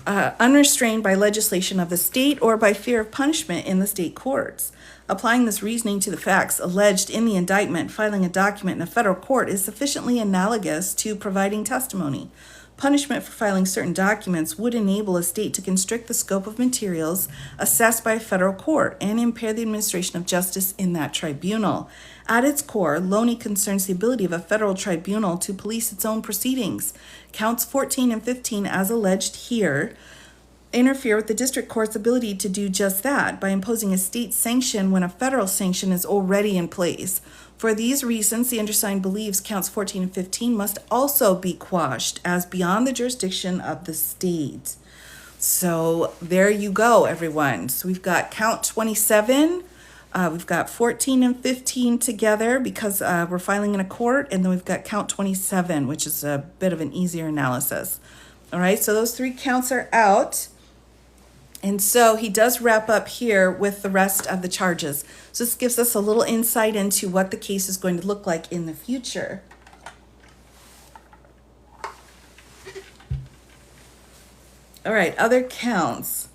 Unrestrained by legislation of the state or by fear of punishment in the state courts. Applying this reasoning to the facts alleged in the indictment, filing a document in a federal court is sufficiently analogous to providing testimony. Punishment for filing certain documents would enable a state to constrict the scope of materials assessed by a federal court and impair the administration of justice in that tribunal. At its core, Loney concerns the ability of a federal tribunal to police its own proceedings. Counts 14 and 15, as alleged here, interfere with the district court's ability to do just that by imposing a state sanction when a federal sanction is already in place. For these reasons, the undersigned believes counts 14 and 15 must also be quashed as beyond the jurisdiction of the state. So there you go, everyone. So we've got count 27. We've got 14 and 15 together because we're filing in a court, and then we've got count 27, which is a bit of an easier analysis. All right, so those three counts are out. And so he does wrap up here with the rest of the charges. So this gives us a little insight into what the case is going to look like in the future. All right, other counts.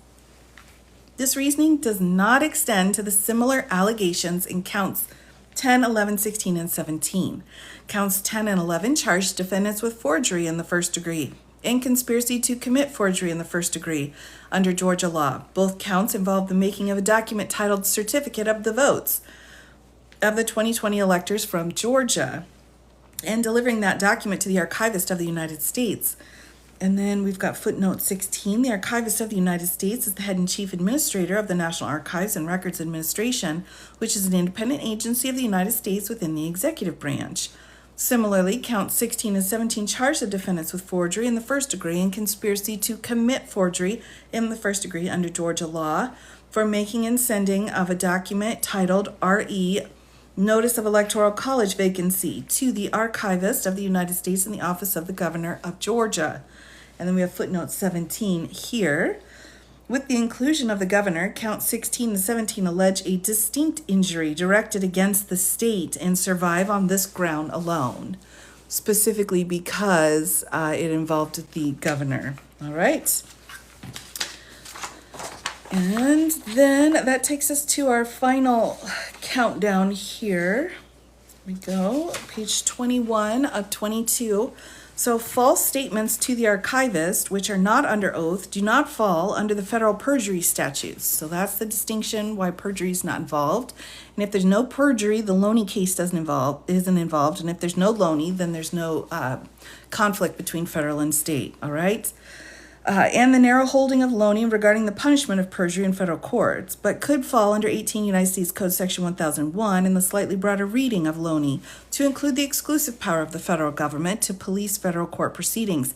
This reasoning does not extend to the similar allegations in counts 10, 11, 16, and 17. Counts 10 and 11 charged defendants with forgery in the first degree and conspiracy to commit forgery in the first degree under Georgia law. Both counts involve the making of a document titled Certificate of the Votes of the 2020 electors from Georgia and delivering that document to the Archivist of the United States. And then we've got footnote 16. The Archivist of the United States is the head and chief administrator of the National Archives and Records Administration, which is an independent agency of the United States within the executive branch. Similarly, counts 16 and 17 charge the defendants with forgery in the first degree and conspiracy to commit forgery in the first degree under Georgia law for making and sending of a document titled RE Notice of Electoral College Vacancy to the Archivist of the United States in the Office of the Governor of Georgia. And then we have footnote 17 here. With the inclusion of the governor, count 16 and 17 allege a distinct injury directed against the state and survive on this ground alone, specifically because it involved the governor. All right. And then that takes us to our final countdown here. Here we go, page 21 of 22. So false statements to the archivist, which are not under oath, do not fall under the federal perjury statutes. So that's the distinction why perjury is not involved. And if there's no perjury, the Loney case isn't involved. And if there's no Loney, then there's no conflict between federal and state. All right. And the narrow holding of Loney regarding the punishment of perjury in federal courts, but could fall under 18 United States Code Section 1001 in the slightly broader reading of Loney to include the exclusive power of the federal government to police federal court proceedings.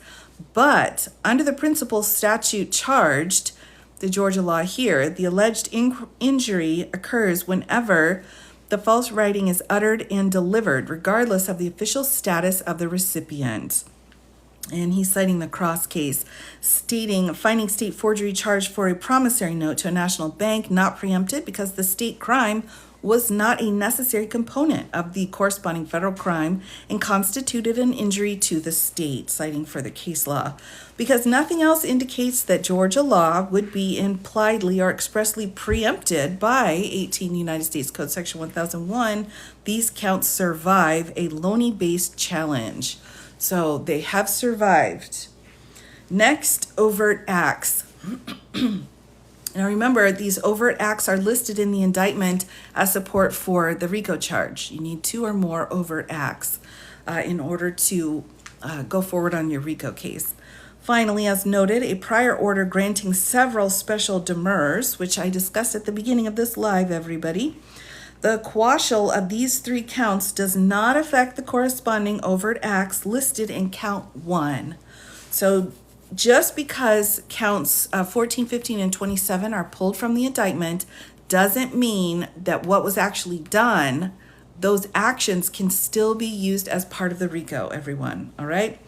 But under the principal statute charged, the Georgia law here, the alleged injury occurs whenever the false writing is uttered and delivered, regardless of the official status of the recipient. And he's citing the Cross case, stating finding state forgery charge for a promissory note to a national bank not preempted because the state crime was not a necessary component of the corresponding federal crime and constituted an injury to the state, citing further case law. Because nothing else indicates that Georgia law would be impliedly or expressly preempted by 18 United States Code Section 1001, these counts survive a Loney-based challenge. So they have survived. Next, overt acts. Now remember, these overt acts are listed in the indictment as support for the RICO charge. You need 2 or more overt acts in order to go forward on your RICO case. Finally, as noted, a prior order granting several special demurs, which I discussed at the beginning of this live, everybody. The quashal of these 3 counts does not affect the corresponding overt acts listed in count 1. So just because counts 14, 15, and 27 are pulled from the indictment doesn't mean that what was actually done, those actions can still be used as part of the RICO, everyone, all right?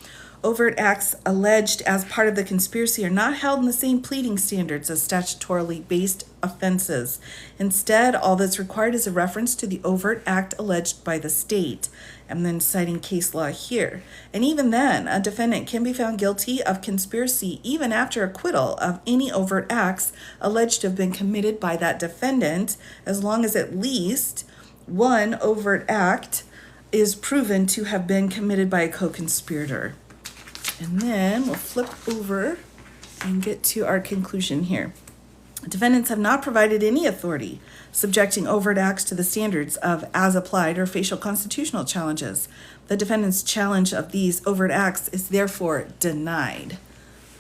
Overt acts alleged as part of the conspiracy are not held in the same pleading standards as statutorily based offenses. Instead, all that's required is a reference to the overt act alleged by the state, and then citing case law here. And even then, a defendant can be found guilty of conspiracy even after acquittal of any overt acts alleged to have been committed by that defendant, as long as at least one overt act is proven to have been committed by a co-conspirator. And then we'll flip over and get to our conclusion here. Defendants have not provided any authority subjecting overt acts to the standards of as applied or facial constitutional challenges. The defendant's challenge of these overt acts is therefore denied.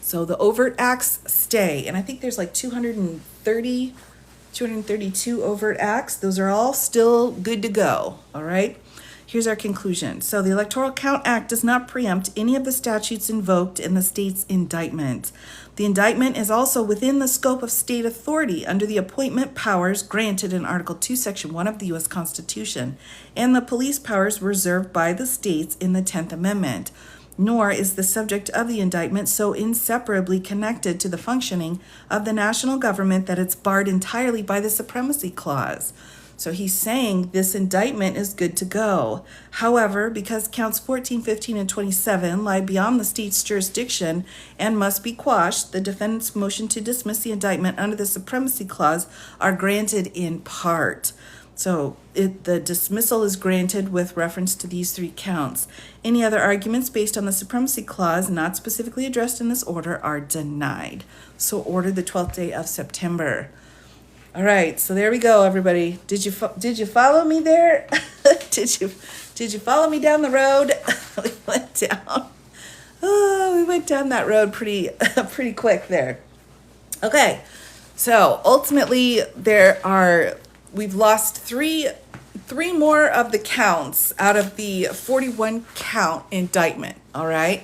So the overt acts stay, and I think there's like 232 overt acts. Those are all still good to go, all right? Here's our conclusion. So the Electoral Count Act does not preempt any of the statutes invoked in the state's indictment. The indictment is also within the scope of state authority under the appointment powers granted in Article 2, Section 1 of the U.S. Constitution, and the police powers reserved by the states in the 10th Amendment. Nor is the subject of the indictment so inseparably connected to the functioning of the national government that it's barred entirely by the Supremacy Clause. So he's saying this indictment is good to go. However, because counts 14, 15, and 27 lie beyond the state's jurisdiction and must be quashed, the defendant's motion to dismiss the indictment under the Supremacy Clause are granted in part. So the dismissal is granted with reference to these 3 counts. Any other arguments based on the Supremacy Clause not specifically addressed in this order are denied. So ordered the 12th day of September. All right, so there we go, everybody. Did you follow me there? did you follow me down the road? We went down that road pretty quick there. Okay, so ultimately we've lost three three more of the counts out of the 41 count indictment. All right.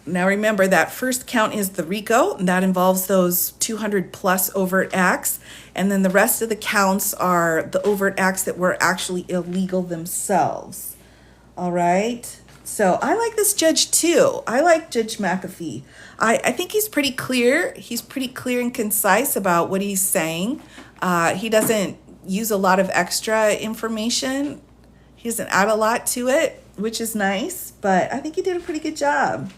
Now remember that first count is the RICO, and that involves those 200 plus overt acts. And then the rest of the counts are the overt acts that were actually illegal themselves. All right. So I like this judge too. I like Judge McAfee. I think he's pretty clear. He's pretty clear and concise about what he's saying. He doesn't use a lot of extra information. He doesn't add a lot to it, which is nice. But I think he did a pretty good job.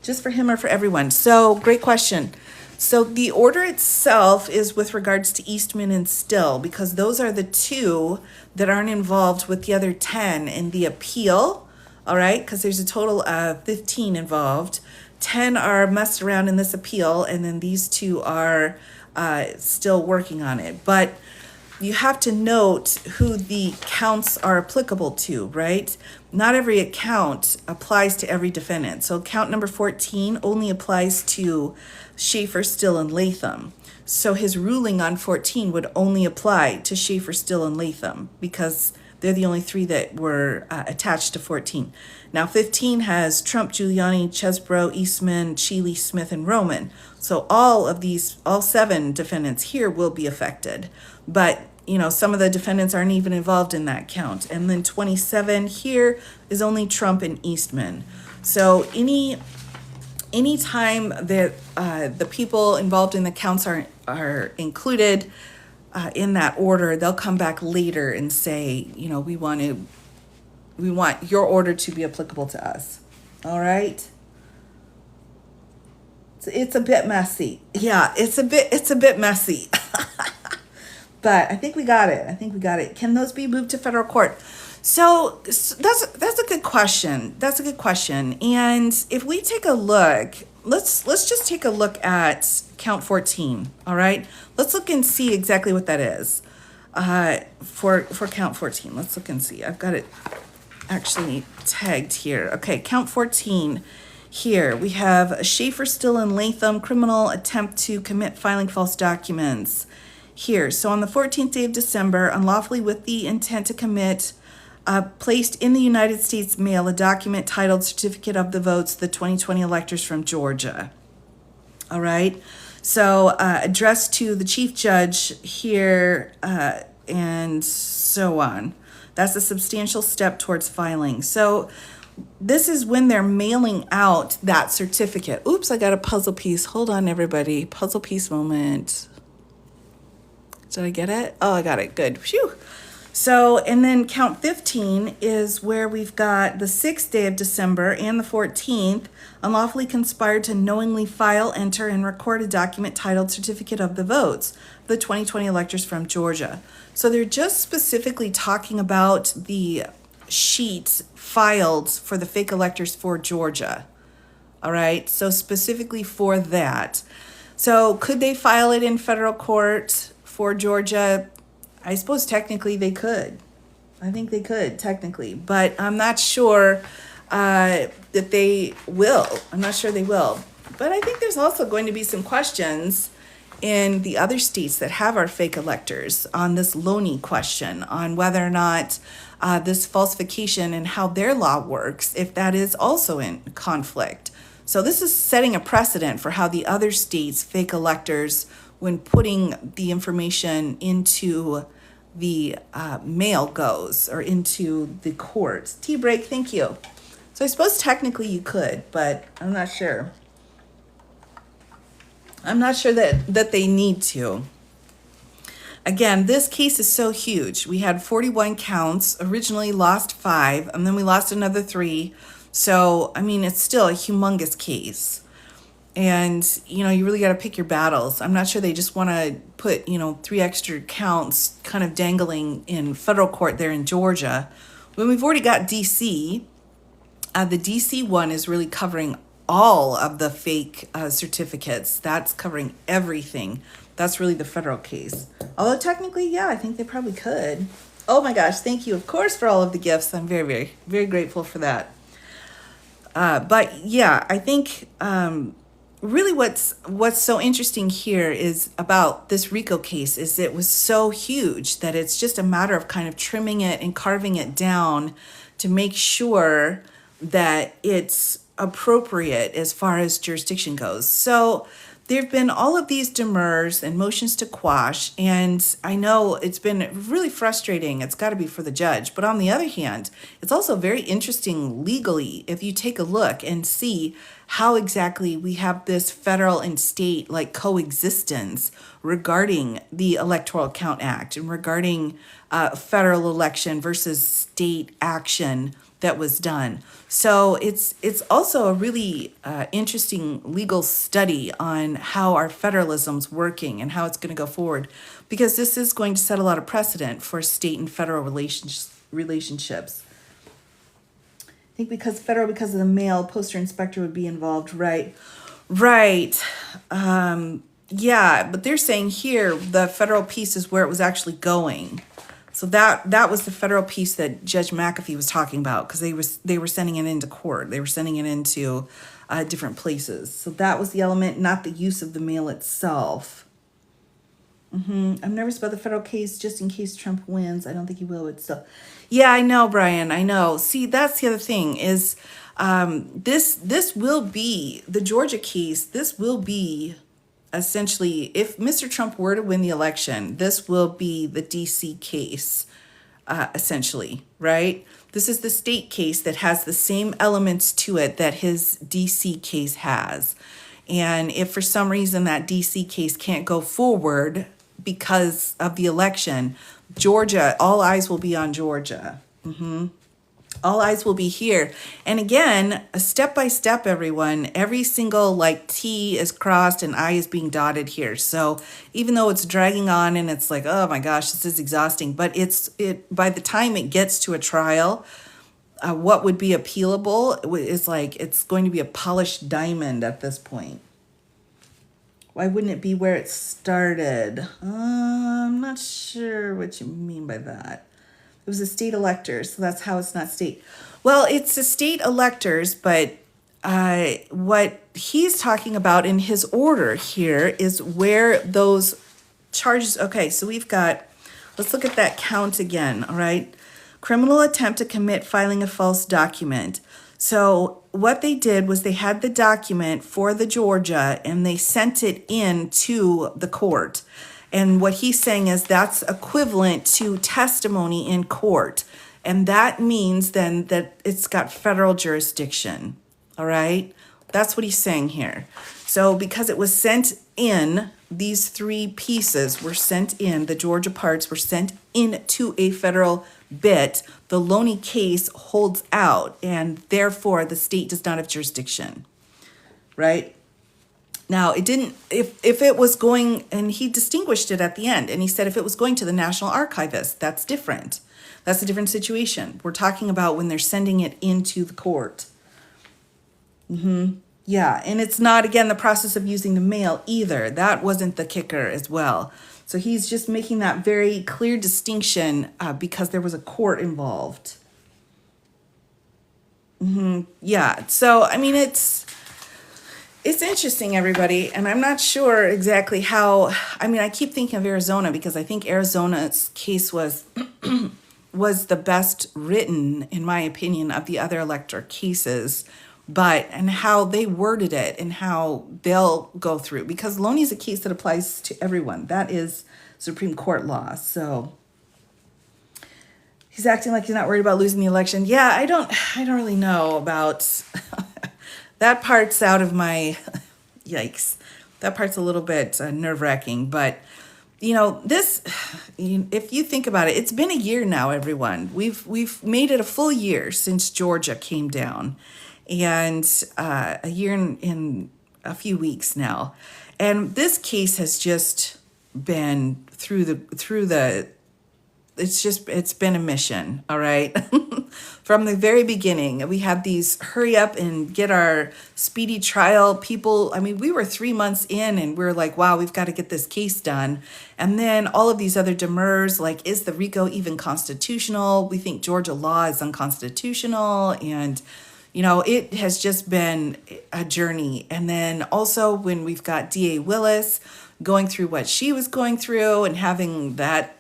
Just for him or for everyone? So great question. So the order itself is with regards to Eastman and Still, because those are the two that aren't involved with the other 10 in the appeal. All right, because there's a total of 15 involved. 10 are messed around in this appeal, and then these two are still working on it. But you have to note who the counts are applicable to, right? Not every account applies to every defendant. So count number 14 only applies to Schaefer, Still, and Latham. So his ruling on 14 would only apply to Schaefer, Still, and Latham because they're the only three that were attached to 14. Now 15 has Trump, Giuliani, Chesbrough, Eastman, Sheely, Smith, and Roman. So all 7 defendants here will be affected. But, some of the defendants aren't even involved in that count. And then 27 here is only Trump and Eastman. So any time that the people involved in the counts are included in that order, they'll come back later and say, we want your order to be applicable to us. All right. It's a bit messy. Yeah, it's a bit messy. But I think we got it. Can those be moved to federal court? So that's a good question. And if we take a look, let's just take a look at count 14. All right. Let's look and see exactly what that is. For count 14. Let's look and see. I've got it actually tagged here. Okay, count 14. Here we have Schaefer, Still, and Latham criminal attempt to commit filing false documents. Here, so on the 14th day of December, unlawfully with the intent to commit, placed in the United States mail a document titled Certificate of the Votes, the 2020 electors from Georgia. All right, so addressed to the chief judge here and so on. That's a substantial step towards filing. So this is when they're mailing out that certificate. Oops, I got a puzzle piece. Hold on, everybody. Puzzle piece moment. Did I get it? Oh, I got it. Good. Phew. So, and then count 15 is where we've got the 6th day of December and the 14th, unlawfully conspired to knowingly file, enter, and record a document titled Certificate of the Votes, the 2020 electors from Georgia. So they're just specifically talking about the sheet filed for the fake electors for Georgia. All right. So specifically for that. So could they file it in federal court for Georgia? I suppose technically they could. I think they could technically, but I'm not sure that they will. I'm not sure they will. But I think there's also going to be some questions in the other states that have our fake electors on this Loney question, on whether or not this falsification and how their law works, if that is also in conflict. So this is setting a precedent for how the other states' fake electors, when putting the information into the mail goes, or into the courts. Tea break, thank you. So I suppose technically you could, but I'm not sure. I'm not sure that they need to. Again, this case is so huge. We had 41 counts, originally lost 5, and then we lost another 3. So, I mean, it's still a humongous case. And, you really got to pick your battles. I'm not sure they just want to put, 3 extra counts kind of dangling in federal court there in Georgia. When we've already got D.C., the D.C. one is really covering all of the fake certificates. That's covering everything. That's really the federal case. Although technically, yeah, I think they probably could. Oh my gosh, thank you, of course, for all of the gifts. I'm very, very, very grateful for that. But yeah, I think really what's so interesting here is about this RICO case is it was so huge that it's just a matter of kind of trimming it and carving it down to make sure that it's appropriate as far as jurisdiction goes. So there have been all of these demurs and motions to quash, and I know it's been really frustrating. It's got to be for the judge. But on the other hand, it's also very interesting legally if you take a look and see how exactly we have this federal and state like coexistence regarding the Electoral Count Act and regarding federal election versus state action that was done. So it's also a really interesting legal study on how our federalism's working and how it's going to go forward, because this is going to set a lot of precedent for state and federal relationships. I think because of the mail, poster inspector would be involved, right? Right. Yeah, but they're saying here the federal piece is where it was actually going. So that was the federal piece that Judge McAfee was talking about, because they were sending it into court. They were sending it into different places. So that was the element, not the use of the mail itself. I'm nervous about the federal case just in case Trump wins. I don't think he will, but still. Yeah, I know, Brian. I know. See, that's the other thing is this will be the Georgia case. This will be essentially, if Mr. Trump were to win the election, this will be the DC case, essentially, right? This is the state case that has the same elements to it that his DC case has. And if for some reason that DC case can't go forward because of the election, Georgia, all eyes will be on Georgia. All eyes will be here. And again, step by step, everyone, every single like T is crossed and I is being dotted here. So even though it's dragging on and it's like, oh my gosh, this is exhausting, but by the time it gets to a trial, what would be appealable is like, it's going to be a polished diamond at this point. Why wouldn't it be where it started? I'm not sure what you mean by that. It was a state electors, so that's how it's not state. Well, it's a state electors, but what he's talking about in his order here is where those charges. Okay, so let's look at that count again, all right? Criminal attempt to commit filing a false document. So what they did was they had the document for the Georgia and they sent it in to the court. And what he's saying is that's equivalent to testimony in court. And that means then that it's got federal jurisdiction. All right? That's what he's saying here. So because it was sent in, these three pieces were sent in, the Georgia parts were sent into a federal bit, the Loney case holds out, and therefore the state does not have jurisdiction, right? Now, it didn't, if it was going, and he distinguished it at the end, and he said if it was going to the National Archivist, that's different. That's a different situation. We're talking about when they're sending it into the court. Yeah, and it's not, again, the process of using the mail either. That wasn't the kicker as well. So he's just making that very clear distinction because there was a court involved. Yeah, so I mean, it's interesting, everybody, and I'm not sure exactly how. I mean, I keep thinking of Arizona because I think Arizona's case was was the best written, in my opinion, of the other elector cases. And how they worded it and how they'll go through, because Loney is a case that applies to everyone. That is Supreme Court law. So he's acting like he's not worried about losing the election. Yeah, I don't really know about that part's out of my yikes. That part's a little bit nerve-wracking, but if you think about it, it's been a year now, everyone. We've made it a full year since Georgia came down. And a year in a few weeks now. And this case has just been it's been a mission, all right? From the very beginning, we had these hurry up and get our speedy trial people. I mean, we were 3 months in and we're like, wow, we've got to get this case done. And then all of these other demurs, like, is the RICO even constitutional? We think Georgia law is unconstitutional. And it has just been a journey. And then also when we've got DA Willis going through what she was going through and having that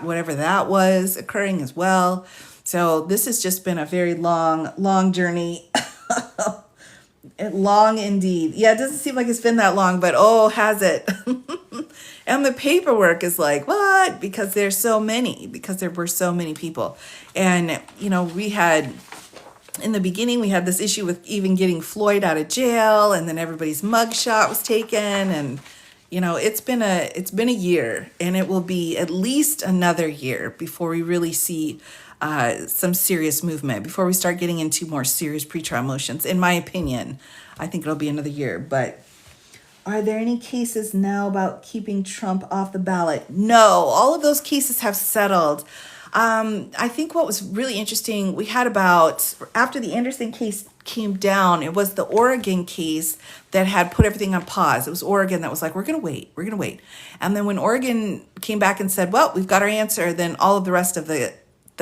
whatever that was occurring as well. So this has just been a very long journey. Long indeed. Yeah, it doesn't seem like it's been that long, but oh, has it? And the paperwork is like, what? Because there were so many people. And, we had, in the beginning, we had this issue with even getting Floyd out of jail, and then everybody's mugshot was taken. And, it's been a year, and it will be at least another year before we really see some serious movement, before we start getting into more serious pretrial motions. In my opinion, I think it'll be another year. But are there any cases now about keeping Trump off the ballot? No, all of those cases have settled. I think what was really interesting, we had after the Anderson case came down, it was the Oregon case that had put everything on pause. It was Oregon that was like, we're going to wait. And then when Oregon came back and said, well, we've got our answer, then all of the rest of the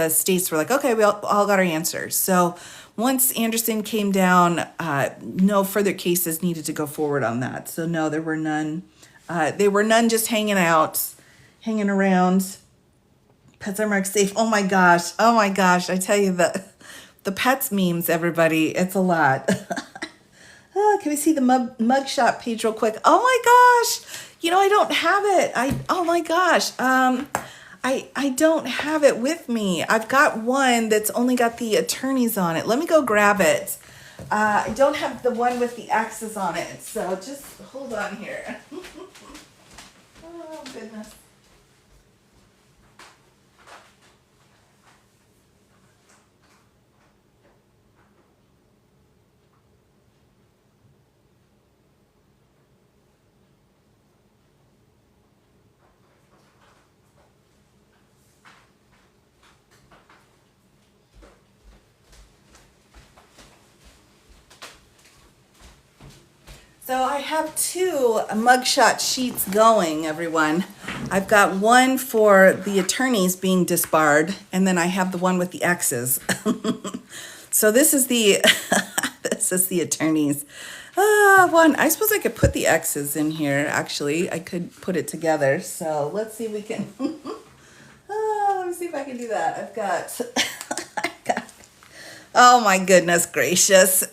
states were like, okay, we all got our answers. So once Anderson came down, no further cases needed to go forward on that. So no, there were none. There were none just hanging around. Pets are marked safe. Oh my gosh. I tell you, the pets memes, everybody, it's a lot. Can we see the mugshot page real quick? Oh my gosh. I don't have it. Oh my gosh. I don't have it with me. I've got one that's only got the attorneys on it. Let me go grab it. I don't have the one with the X's on it. So just hold on here. Oh, goodness. So I have two mugshot sheets going, everyone. I've got one for the attorneys being disbarred, and then I have the one with the X's. So this is the attorneys. One. I suppose I could put the X's in here. Actually, I could put it together. So let's see if we can. Let me see if I can do that. I've got. Oh my goodness gracious.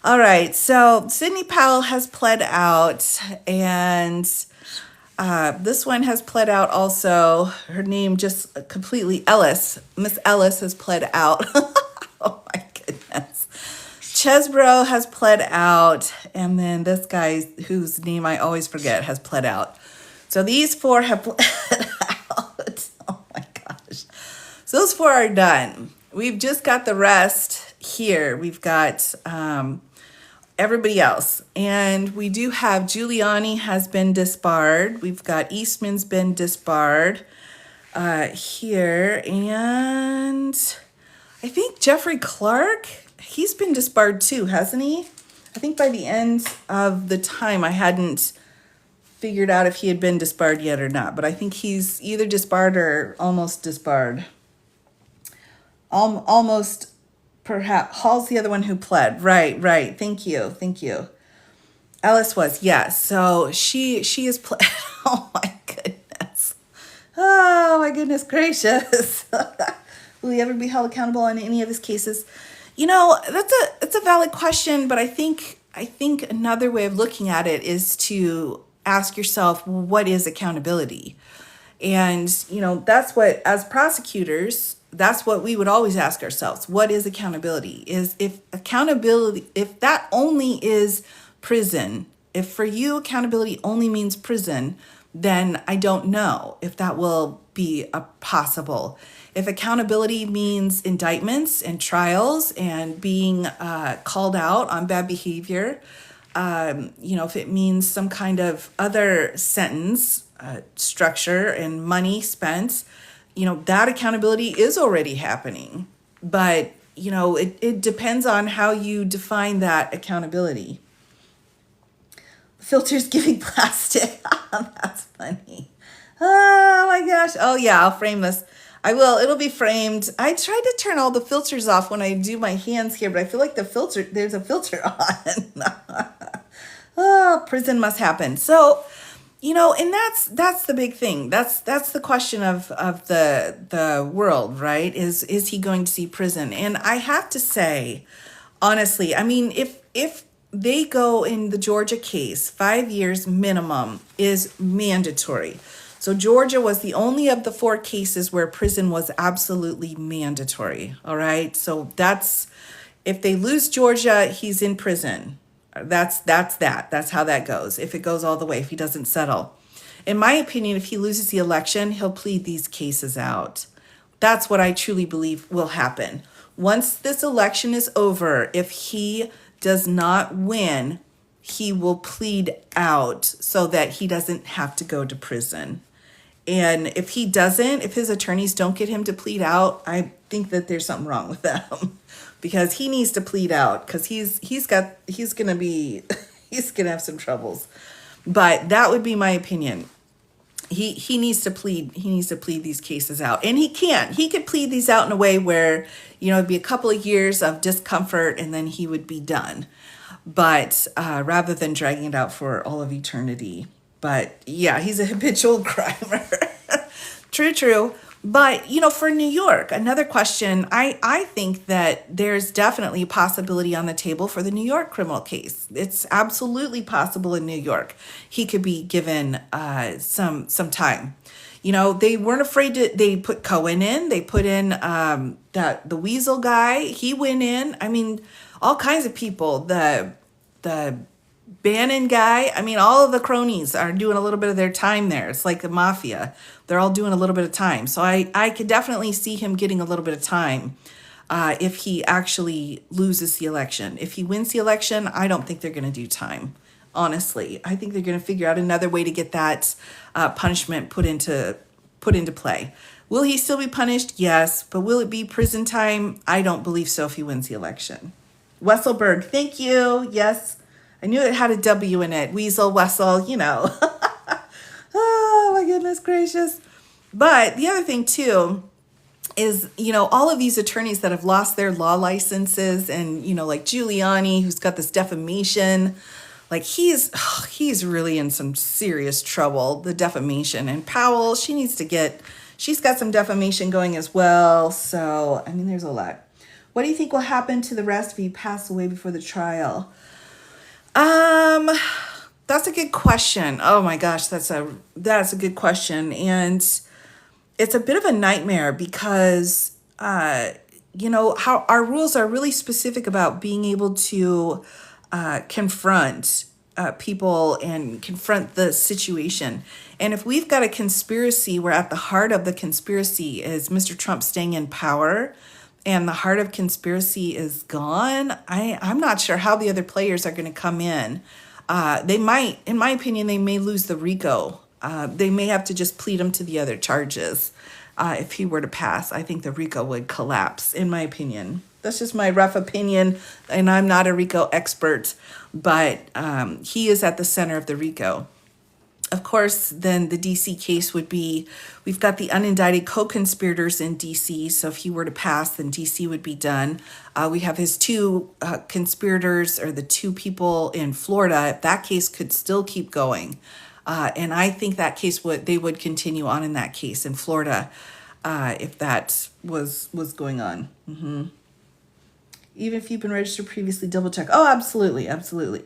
All right, so Sidney Powell has pled out, and this one has pled out also. Her name just completely Ellis. Miss Ellis has pled out. Oh my goodness. Chesbro has pled out, and then this guy whose name I always forget has pled out. So these four have pled out. Oh my gosh. So those four are done. We've just got the rest here. We've got everybody else. And we do have Giuliani has been disbarred. We've got Eastman's been disbarred here. And I think Jeffrey Clark, he's been disbarred too, hasn't he? I think by the end of the time, I hadn't figured out if he had been disbarred yet or not. But I think he's either disbarred or almost disbarred. Almost. Perhaps Hall's the other one who pled. Right. Thank you. Alice was, yes. So she is pled. Oh my goodness. Oh my goodness gracious. Will he ever be held accountable in any of his cases? That's a valid question, but I think another way of looking at it is to ask yourself, what is accountability? And that's what, as prosecutors, that's what we would always ask ourselves. What is accountability? If that only is prison, if for you accountability only means prison, then I don't know if that will be possible. If accountability means indictments and trials and being called out on bad behavior, if it means some kind of other sentence structure and money spent, that accountability is already happening. But, it depends on how you define that accountability. Filters giving plastic. That's funny. Oh my gosh. Oh yeah, I'll frame this. I will. It'll be framed. I tried to turn all the filters off when I do my hands here, but I feel like there's a filter on. Oh, prison must happen. So, and that's the big thing. That's the question of the world, right? Is he going to see prison? And I have to say, honestly, I mean, if they go in the Georgia case, 5 years minimum is mandatory. So Georgia was the only of the 4 cases where prison was absolutely mandatory. All right. So that's, if they lose Georgia, he's in prison. That's how that goes. If it goes all the way, if he doesn't settle. In my opinion, if he loses the election, he'll plead these cases out. That's what I truly believe will happen. Once this election is over, if he does not win, he will plead out so that he doesn't have to go to prison. And if he doesn't, if his attorneys don't get him to plead out, I think that there's something wrong with them because he needs to plead out because he's gonna be he's gonna have some troubles. But that would be my opinion. He needs to plead these cases out, and he could plead these out in a way where it'd be a couple of years of discomfort and then he would be done, but rather than dragging it out for all of eternity. But yeah, he's a habitual crimer. True. But, for New York, another question, I think that there's definitely a possibility on the table for the New York criminal case. It's absolutely possible in New York. He could be given some time. They weren't afraid they put Cohen in. They put in the Weasel guy. He went in. I mean, all kinds of people. The Bannon guy, I mean, all of the cronies are doing a little bit of their time there. It's like the mafia. They're all doing a little bit of time. So I could definitely see him getting a little bit of time if he actually loses the election. If he wins the election, I don't think they're going to do time. Honestly, I think they're going to figure out another way to get that punishment put into play. Will he still be punished? Yes. But will it be prison time? I don't believe so if he wins the election. Wesselberg, thank you. Yes. I knew it had a W in it. Weasel, Wessel, Oh, my goodness gracious. But the other thing, too, is, all of these attorneys that have lost their law licenses and, like Giuliani, who's got this defamation, like he's really in some serious trouble, the defamation. And Powell, she's got some defamation going as well. So, I mean, there's a lot. What do you think will happen to the rest if he passed away before the trial? That's a good question. Oh my gosh, that's a good question. And it's a bit of a nightmare because, how our rules are really specific about being able to confront people and confront the situation. And if we've got a conspiracy where at the heart of the conspiracy is Mr. Trump staying in power, and the heart of conspiracy is gone, I'm not sure how the other players are going to come in. They might, in my opinion, they may lose the RICO. They may have to just plead him to the other charges. If he were to pass, I think the RICO would collapse, in my opinion. That's just my rough opinion, and I'm not a RICO expert, but he is at the center of the RICO. Of course, then the DC case would be, we've got the unindicted co-conspirators in DC. So if he were to pass, then DC would be done. We have his 2 conspirators, or the 2 people in Florida. That case could still keep going. And I think that case they would continue on in that case in Florida if that was going on. Mm-hmm. Even if you've been registered previously, double check. Oh, absolutely.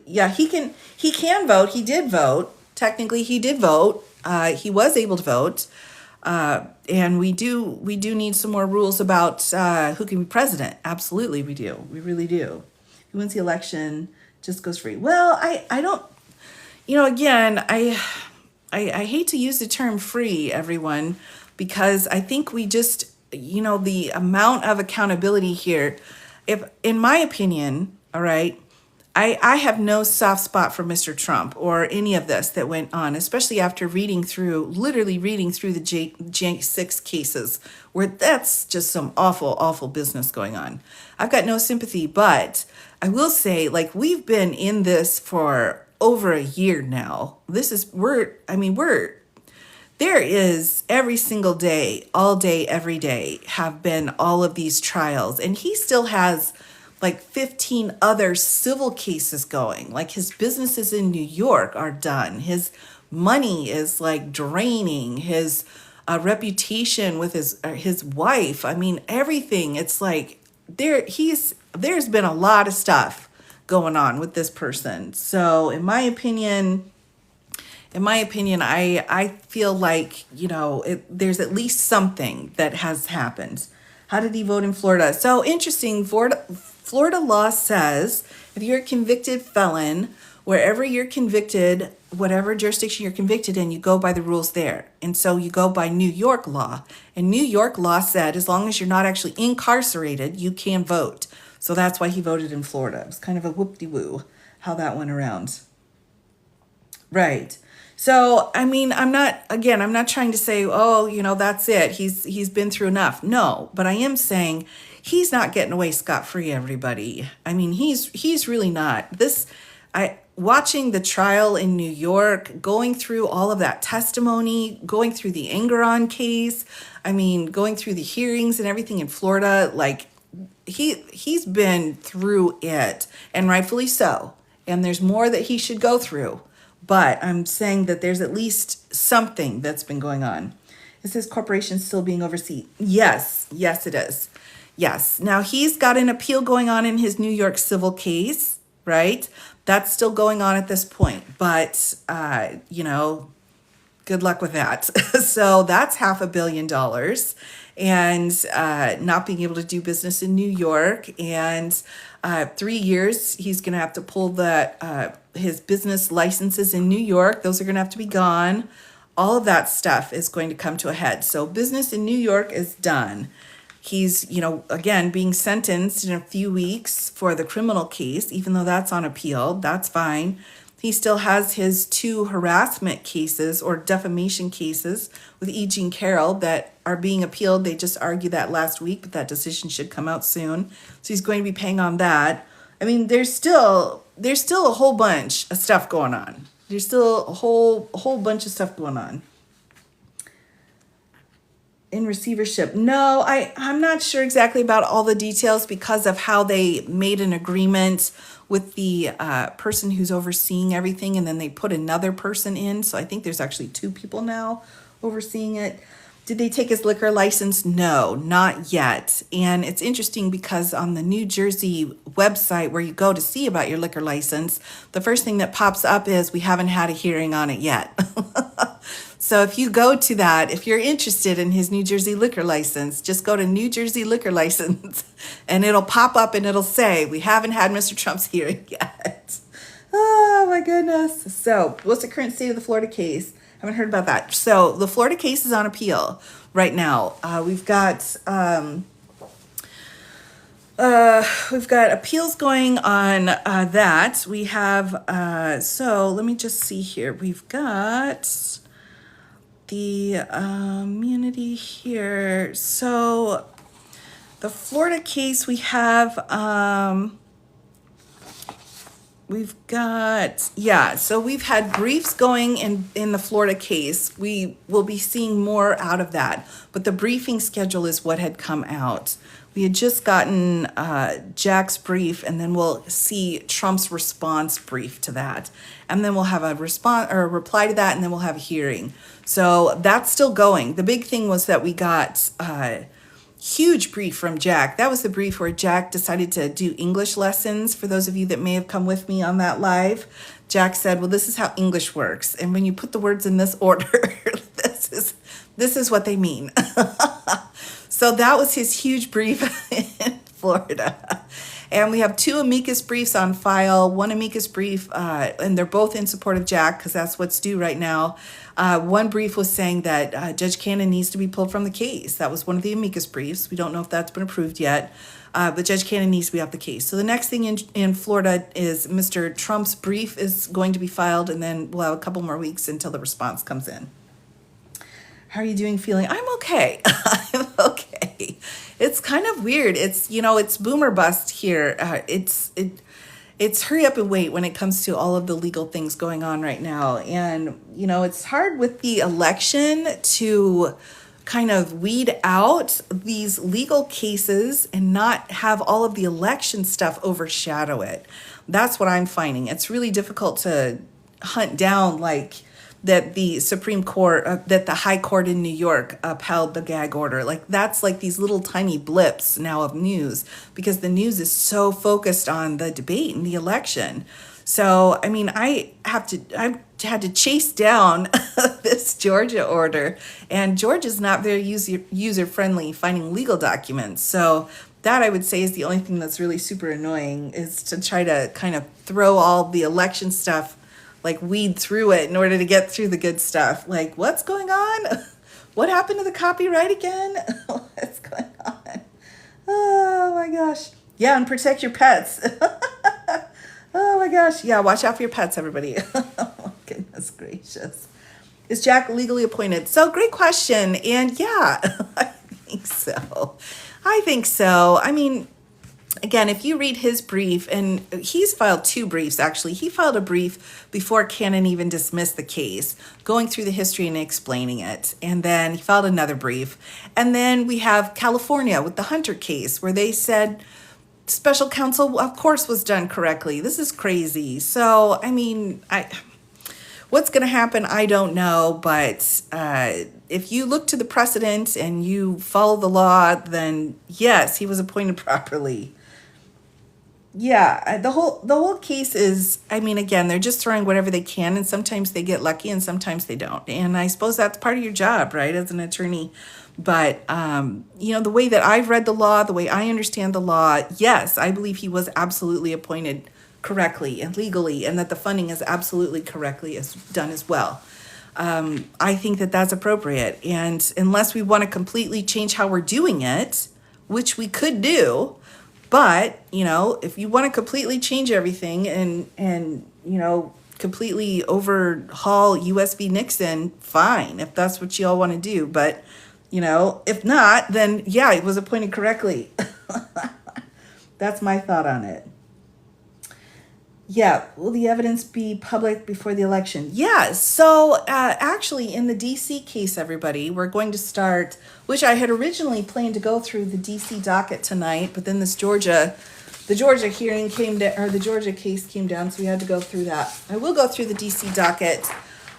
Yeah, he can vote. He did vote. Technically, he did vote. He was able to vote. And we do need some more rules about who can be president. Absolutely, we do. We really do. Who wins the election just goes free. Well, I don't, again, I hate to use the term free, everyone, because I think we just, the amount of accountability here, if, in my opinion, all right, I have no soft spot for Mr. Trump or any of this that went on, especially after literally reading through the J6 cases, where that's just some awful, awful business going on. I've got no sympathy, but I will say, like, we've been in this for over a year now. there is every single day, all day, every day, have been all of these trials. And he still has like 15 other civil cases going. Like his businesses in New York are done. His money is like draining. His reputation with his wife. I mean, everything. It's like there's been a lot of stuff going on with this person. So in my opinion, I feel like, there's at least something that has happened. How did he vote in Florida? So interesting. Florida law says if you're a convicted felon, wherever you're convicted, whatever jurisdiction you're convicted in, you go by the rules there. And so you go by New York law. And New York law said as long as you're not actually incarcerated, you can vote. So that's why he voted in Florida. It was kind of a whoop-de-woo how that went around. Right. So, I mean, I'm not trying to say, oh, that's it. He's been through enough. No, but I am saying he's not getting away scot-free, everybody. I mean, he's really not. Watching the trial in New York, going through all of that testimony, going through the Engeron case, I mean, going through the hearings and everything in Florida, like he's been through it, and rightfully so. And there's more that he should go through. But I'm saying that there's at least something that's been going on. Is his corporation still being overseen? Yes, it is. Yes. Now he's got an appeal going on in his New York civil case, right? That's still going on at this point. But, good luck with that. So that's $500 million. And not being able to do business in New York. And 3 years, he's going to have to pull his business licenses in New York. Those are going to have to be gone. All of that stuff is going to come to a head. So business in New York is done. He's, again, being sentenced in a few weeks for the criminal case, even though that's on appeal. That's fine. He still has his 2 harassment cases or defamation cases with E. Jean Carroll that are being appealed. They just argued that last week, but that decision should come out soon. So he's going to be paying on that. I mean, there's still a whole bunch of stuff going on. There's still a whole bunch of stuff going on. In receivership. No, I'm not sure exactly about all the details because of how they made an agreement with the person who's overseeing everything, and then they put another person in. So I think there's actually 2 people now overseeing it. Did they take his liquor license? No, not yet. And it's interesting because on the New Jersey website where you go to see about your liquor license, the first thing that pops up is we haven't had a hearing on it yet. So if you go to that, if you're interested in his New Jersey liquor license, just go to New Jersey liquor license and it'll pop up and it'll say, we haven't had Mr. Trump's hearing yet. Oh my goodness. So what's the current state of the Florida case? I haven't heard about that. So the Florida case is on appeal right now. We've got appeals going on that. We have, so let me just see here. We've got the immunity here. So the Florida case we've had briefs going in the Florida case. We will be seeing more out of that, but the briefing schedule is what had come out. We had just gotten Jack's brief, and then we'll see Trump's response brief to that. And then we'll have a response or a reply to that, and then we'll have a hearing. So that's still going. The big thing was that we got a huge brief from Jack. That was the brief where Jack decided to do English lessons. For those of you that may have come with me on that live, Jack said, well, this is how English works. And when you put the words in this order, this is what they mean. So that was his huge brief in Florida. And we have 2 amicus briefs on file, 1 amicus brief, and they're both in support of Jack because that's what's due right now. One brief was saying that Judge Cannon needs to be pulled from the case. That was one of the amicus briefs. We don't know if that's been approved yet, but Judge Cannon needs to be off the case. So the next thing in Florida is Mr. Trump's brief is going to be filed, and then we'll have a couple more weeks until the response comes in. How are you doing feeling? I'm okay. I'm okay. It's kind of weird. It's, it's boom or bust here. it's hurry up and wait when it comes to all of the legal things going on right now. And, it's hard with the election to kind of weed out these legal cases and not have all of the election stuff overshadow it. That's what I'm finding. It's really difficult to hunt down, like, that the Supreme Court, that the High Court in New York upheld the gag order. Like, that's like these little tiny blips now of news, because the news is so focused on the debate and the election. So, I mean, I had to chase down this Georgia order, and Georgia's not very user friendly finding legal documents. So that, I would say, is the only thing that's really super annoying, is to try to kind of throw all the election stuff, like weed through it in order to get through the good stuff. Like, what's going on? What happened to the copyright again? What's going on? Oh my gosh. Yeah, and protect your pets. Oh my gosh. Yeah, watch out for your pets, everybody. Oh, goodness gracious. Is Jack legally appointed? So, great question. And yeah, I think so. I mean, again, if you read his brief, and he's filed two briefs, actually. He filed a brief before Cannon even dismissed the case, going through the history and explaining it. And then he filed another brief. And then we have California with the Hunter case, where they said special counsel, of course, was done correctly. This is crazy. So, I mean, what's going to happen, I don't know. But if you look to the precedent and you follow the law, then yes, he was appointed properly. Yeah, the whole case is, I mean, again, they're just throwing whatever they can, and sometimes they get lucky and sometimes they don't. And I suppose that's part of your job, right, as an attorney. But, the way that I've read the law, the way I understand the law, yes, I believe he was absolutely appointed correctly and legally, and that the funding is absolutely correctly done as well. I think that that's appropriate. And unless we want to completely change how we're doing it, which we could do, but, if you want to completely change everything and completely overhaul US v. Nixon, fine, if that's what you all want to do. But, if not, then yeah, it was appointed correctly. That's my thought on it. Yeah, will the evidence be public before the election? Yeah, so actually in the D.C. case, everybody, we're going to start, which I had originally planned to go through the D.C. docket tonight, but then the Georgia hearing the Georgia case came down, so we had to go through that. I will go through the D.C. docket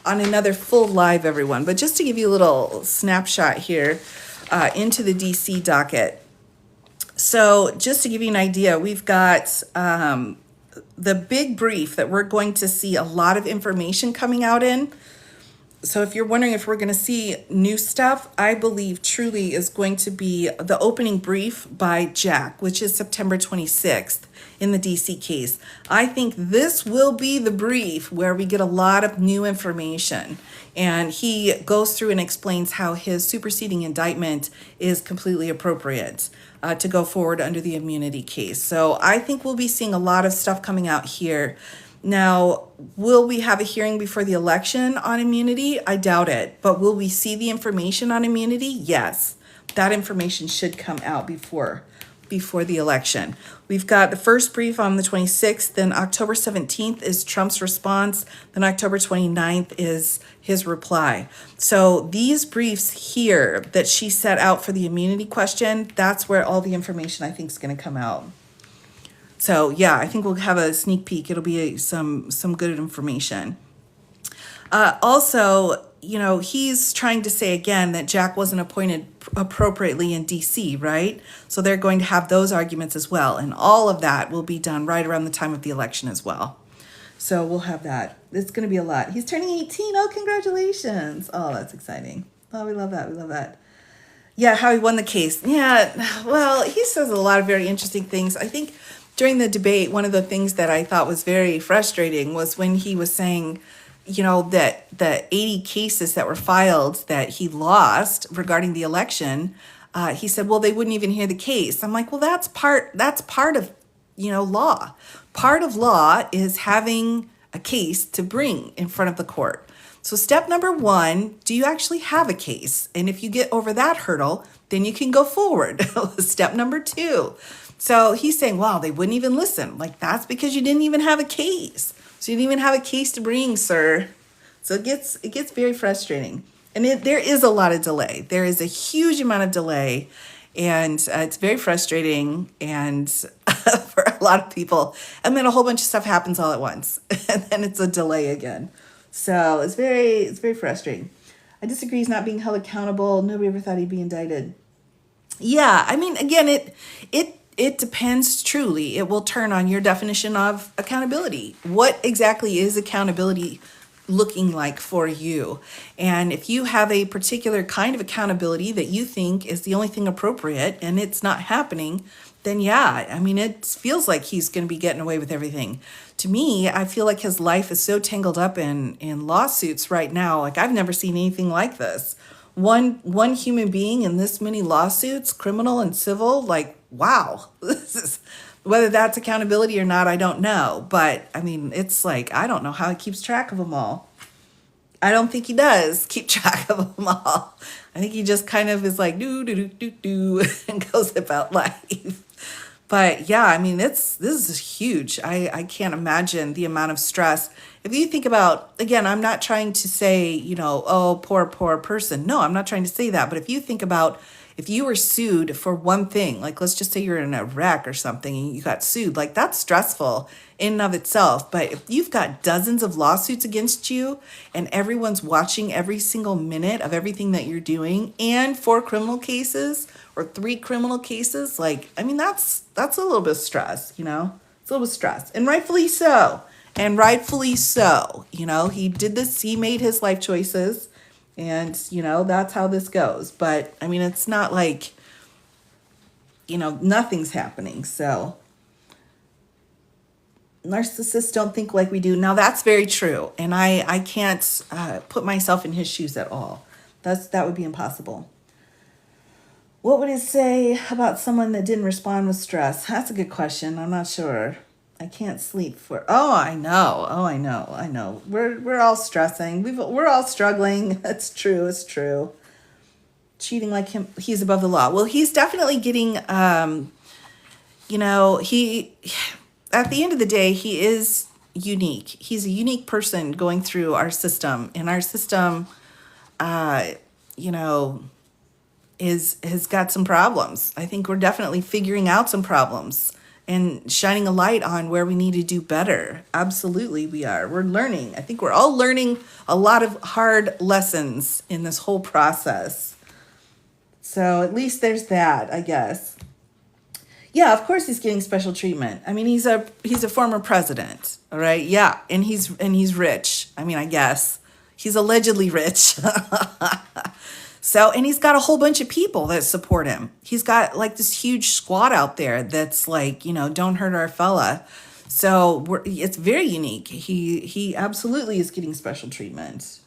on another full live, everyone, but just to give you a little snapshot here into the D.C. docket. So just to give you an idea, we've got the big brief that we're going to see a lot of information coming out in. So if you're wondering if we're going to see new stuff, I believe truly is going to be the opening brief by Jack, which is September 26th in the DC case. I think this will be the brief where we get a lot of new information. And he goes through and explains how his superseding indictment is completely appropriate to go forward under the immunity case. So I think we'll be seeing a lot of stuff coming out here. Now, will we have a hearing before the election on immunity? I doubt it. But will we see the information on immunity? Yes. That information should come out before the election. We've got the first brief on the 26th, then October 17th is Trump's response, then October 29th is his reply. So these briefs here that she set out for the immunity question, that's where all the information I think is going to come out. So yeah, I think we'll have a sneak peek. It'll be some good information. Also, he's trying to say again that Jack wasn't appointed appropriately in DC, right? So they're going to have those arguments as well. And all of that will be done right around the time of the election as well. So we'll have that. It's going to be a lot. He's turning 18. Oh, congratulations. Oh, that's exciting. Oh, we love that. We love that. Yeah, how he won the case. Yeah, well, he says a lot of very interesting things. I think during the debate, one of the things that I thought was very frustrating was when he was saying, that the 80 cases that were filed that he lost regarding the election, he said, well, they wouldn't even hear the case. I'm like, well, that's part of, law. Part of law is having a case to bring in front of the court. So step number one, do you actually have a case? And if you get over that hurdle, then you can go forward. Step number two, So he's saying, wow, they wouldn't even listen. Like, that's because you didn't even have a case. So you didn't even have a case to bring, sir. So it gets very frustrating. And there is a lot of delay. There is a huge amount of delay. And it's very frustrating and for a lot of people. And then a whole bunch of stuff happens all at once. And then it's a delay again. So it's very frustrating. I disagree he's not being held accountable. Nobody ever thought he'd be indicted. Yeah, I mean, again, it depends truly. It will turn on your definition of accountability. What exactly is accountability looking like for you? And if you have a particular kind of accountability that you think is the only thing appropriate and it's not happening, then yeah, I mean, it feels like he's going to be getting away with everything. To me, I feel like his life is so tangled up in lawsuits right now. Like, I've never seen anything like this. One human being in this many lawsuits, criminal and civil, like, wow. This is, whether that's accountability or not, I don't know. But I mean, it's like, I don't know how he keeps track of them all. I don't think he does keep track of them all. I think he just kind of is like, do, do, do, do, do, and goes about life. But yeah, I mean, this is huge. I can't imagine the amount of stress. If you think about, again, I'm not trying to say, oh, poor person. No, I'm not trying to say that. But if you think about, if you were sued for one thing, like let's just say you're in a wreck or something and you got sued, like that's stressful in and of itself. But if you've got dozens of lawsuits against you and everyone's watching every single minute of everything that you're doing, and 4 criminal cases or 3 criminal cases, like, I mean, that's a little bit of stress, It's a little bit of stress, and rightfully so. And rightfully so. He did this, he made his life choices, and, that's how this goes. But I mean, it's not like, nothing's happening. So narcissists don't think like we do. Now, that's very true. And I can't put myself in his shoes at all. That would be impossible. What would it say about someone that didn't respond with stress? That's a good question. I'm not sure. I can't sleep for. Oh, I know. I know. We're all stressing. We're all struggling. It's true. Cheating like him, he's above the law. Well, he's definitely getting. He at the end of the day, he is unique. He's a unique person going through our system, and our system, has got some problems. I think we're definitely figuring out some problems and shining a light on where we need to do better. Absolutely, we are. We're learning. I think we're all learning a lot of hard lessons in this whole process. So at least there's that, I guess. Yeah, of course he's getting special treatment. I mean, he's a former president, all right? Yeah, and he's rich. I mean, I guess he's allegedly rich. So, and he's got a whole bunch of people that support him. He's got like this huge squad out there that's like, don't hurt our fella. So it's very unique. He absolutely is getting special treatment,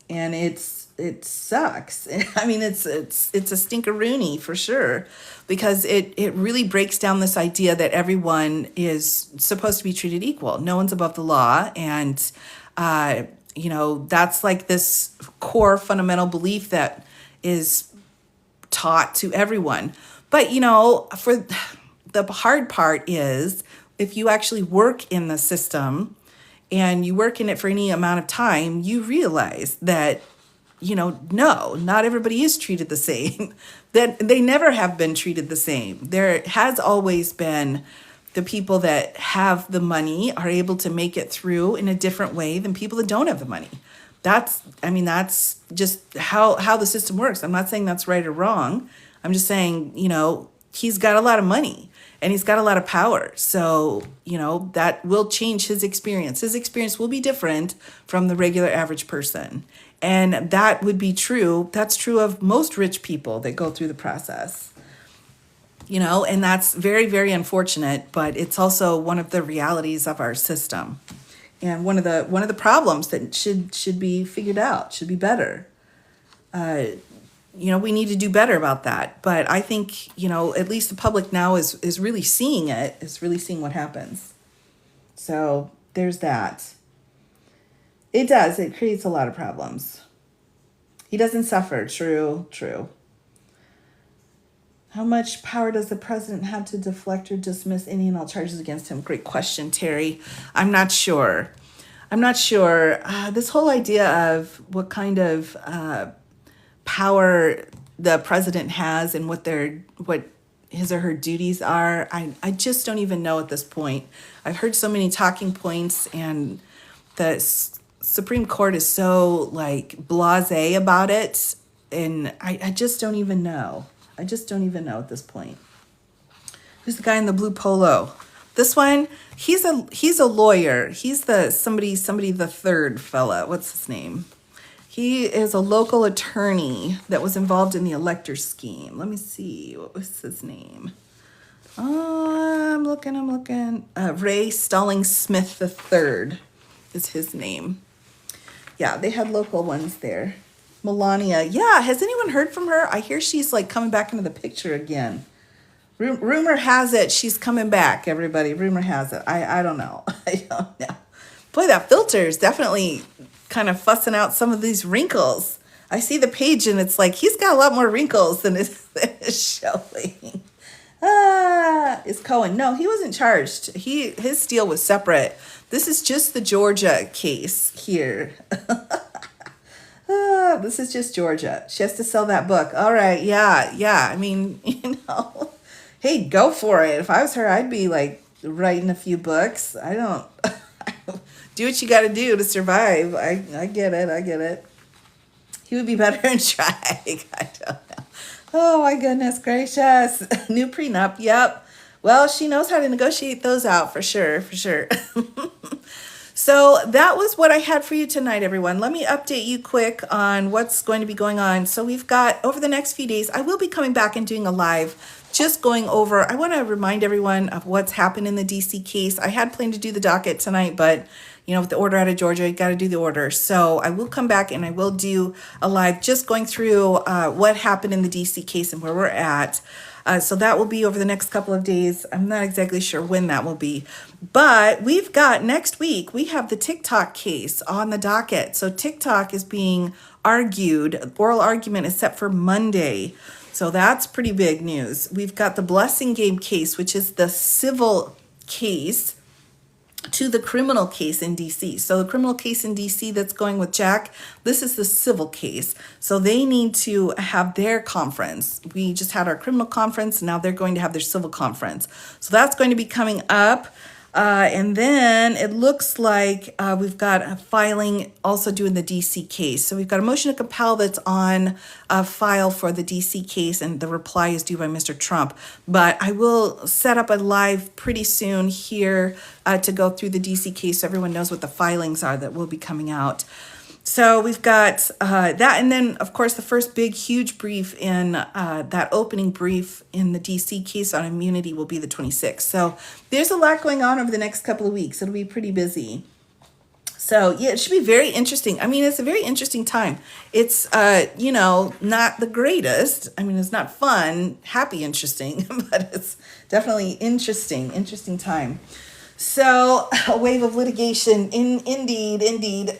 and it sucks. I mean, it's a stinkeroonie for sure, because it really breaks down this idea that everyone is supposed to be treated equal. No one's above the law, and that's like this core fundamental belief that is taught to everyone. But, for the hard part is, if you actually work in the system and you work in it for any amount of time, you realize that, no, not everybody is treated the same. That they never have been treated the same. There has always been the people that have the money are able to make it through in a different way than people that don't have the money. That's just how the system works. I'm not saying that's right or wrong. I'm just saying, he's got a lot of money and he's got a lot of power. So, that will change his experience. His experience will be different from the regular average person. And that would be true. That's true of most rich people that go through the process. And that's very, very unfortunate, but it's also one of the realities of our system, and one of the problems that should be figured out, should be better. We need to do better about that. But I think, at least the public now is really seeing it, is really seeing what happens. So there's that. It does. It creates a lot of problems. He doesn't suffer. True. How much power does the president have to deflect or dismiss any and all charges against him? Great question, Terry. I'm not sure. I'm not sure. This whole idea of what kind of power the president has and what his or her duties are, I just don't even know at this point. I've heard so many talking points, and the Supreme Court is so like blasé about it, and I just don't even know. I just don't even know at this point. Who's the guy in the blue polo? This one, he's a lawyer. He's somebody the third fella. What's his name? He is a local attorney that was involved in the elector scheme. Let me see. What was his name? I'm looking. Ray Stalling Smith III is his name. Yeah, they had local ones there. Melania. Yeah, has anyone heard from her? I hear she's like coming back into the picture again. Rumor has it she's coming back, everybody. Rumor has it. I don't know. I don't know. Boy, that filter is definitely kind of fussing out some of these wrinkles. I see the page and it's like he's got a lot more wrinkles than is showing. Is Cohen? No, he wasn't charged. His deal was separate. This is just the Georgia case here. This is just Georgia. She has to sell that book. All right, yeah. I mean, hey, go for it. If I was her, I'd be like writing a few books. I don't do what you got to do to survive. I get it. He would be better in drag. I don't know. Oh my goodness gracious. New prenup. Yep. Well, she knows how to negotiate those out for sure. So that was what I had for you tonight, everyone. Let me update you quick on what's going to be going on. So we've got, over the next few days, I will be coming back and doing a live, just going over, I want to remind everyone of what's happened in the DC case. I had planned to do the docket tonight, but with the order out of Georgia, you got to do the order. So I will come back and I will do a live just going through what happened in the DC case and where we're at. So that will be over the next couple of days. I'm not exactly sure when that will be. But we've got next week, we have the TikTok case on the docket. So TikTok is being argued. Oral argument is set for Monday. So that's pretty big news. We've got the Blessing Game case, which is the civil case to the criminal case in DC. So the criminal case in DC that's going with Jack, this is the civil case. So they need to have their conference. We just had our criminal conference. Now they're going to have their civil conference. So that's going to be coming up. And then it looks like we've got a filing also doing the DC case. So we've got a motion to compel that's on a file for the DC case, and the reply is due by Mr. Trump. But I will set up a live pretty soon here to go through the DC case so everyone knows what the filings are that will be coming out. So we've got that. And then, of course, the first big, huge brief in that opening brief in the DC case on immunity will be the 26th. So there's a lot going on over the next couple of weeks. It'll be pretty busy. So, yeah, it should be very interesting. I mean, it's a very interesting time. It's, not the greatest. I mean, it's not fun, happy, interesting, but it's definitely interesting time. So a wave of litigation, indeed.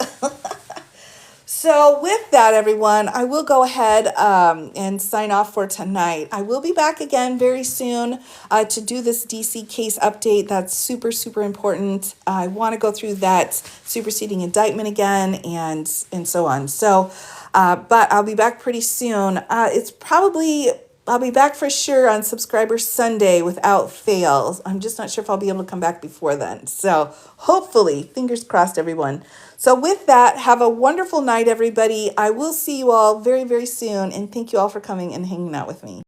So with that, everyone, I will go ahead and sign off for tonight. I will be back again very soon to do this DC case update. That's super important. I want to go through that superseding indictment again and so on. So, but I'll be back pretty soon. I'll be back for sure on Subscriber Sunday without fail. I'm just not sure if I'll be able to come back before then. So hopefully, fingers crossed, everyone. So with that, have a wonderful night, everybody. I will see you all very soon. And thank you all for coming and hanging out with me.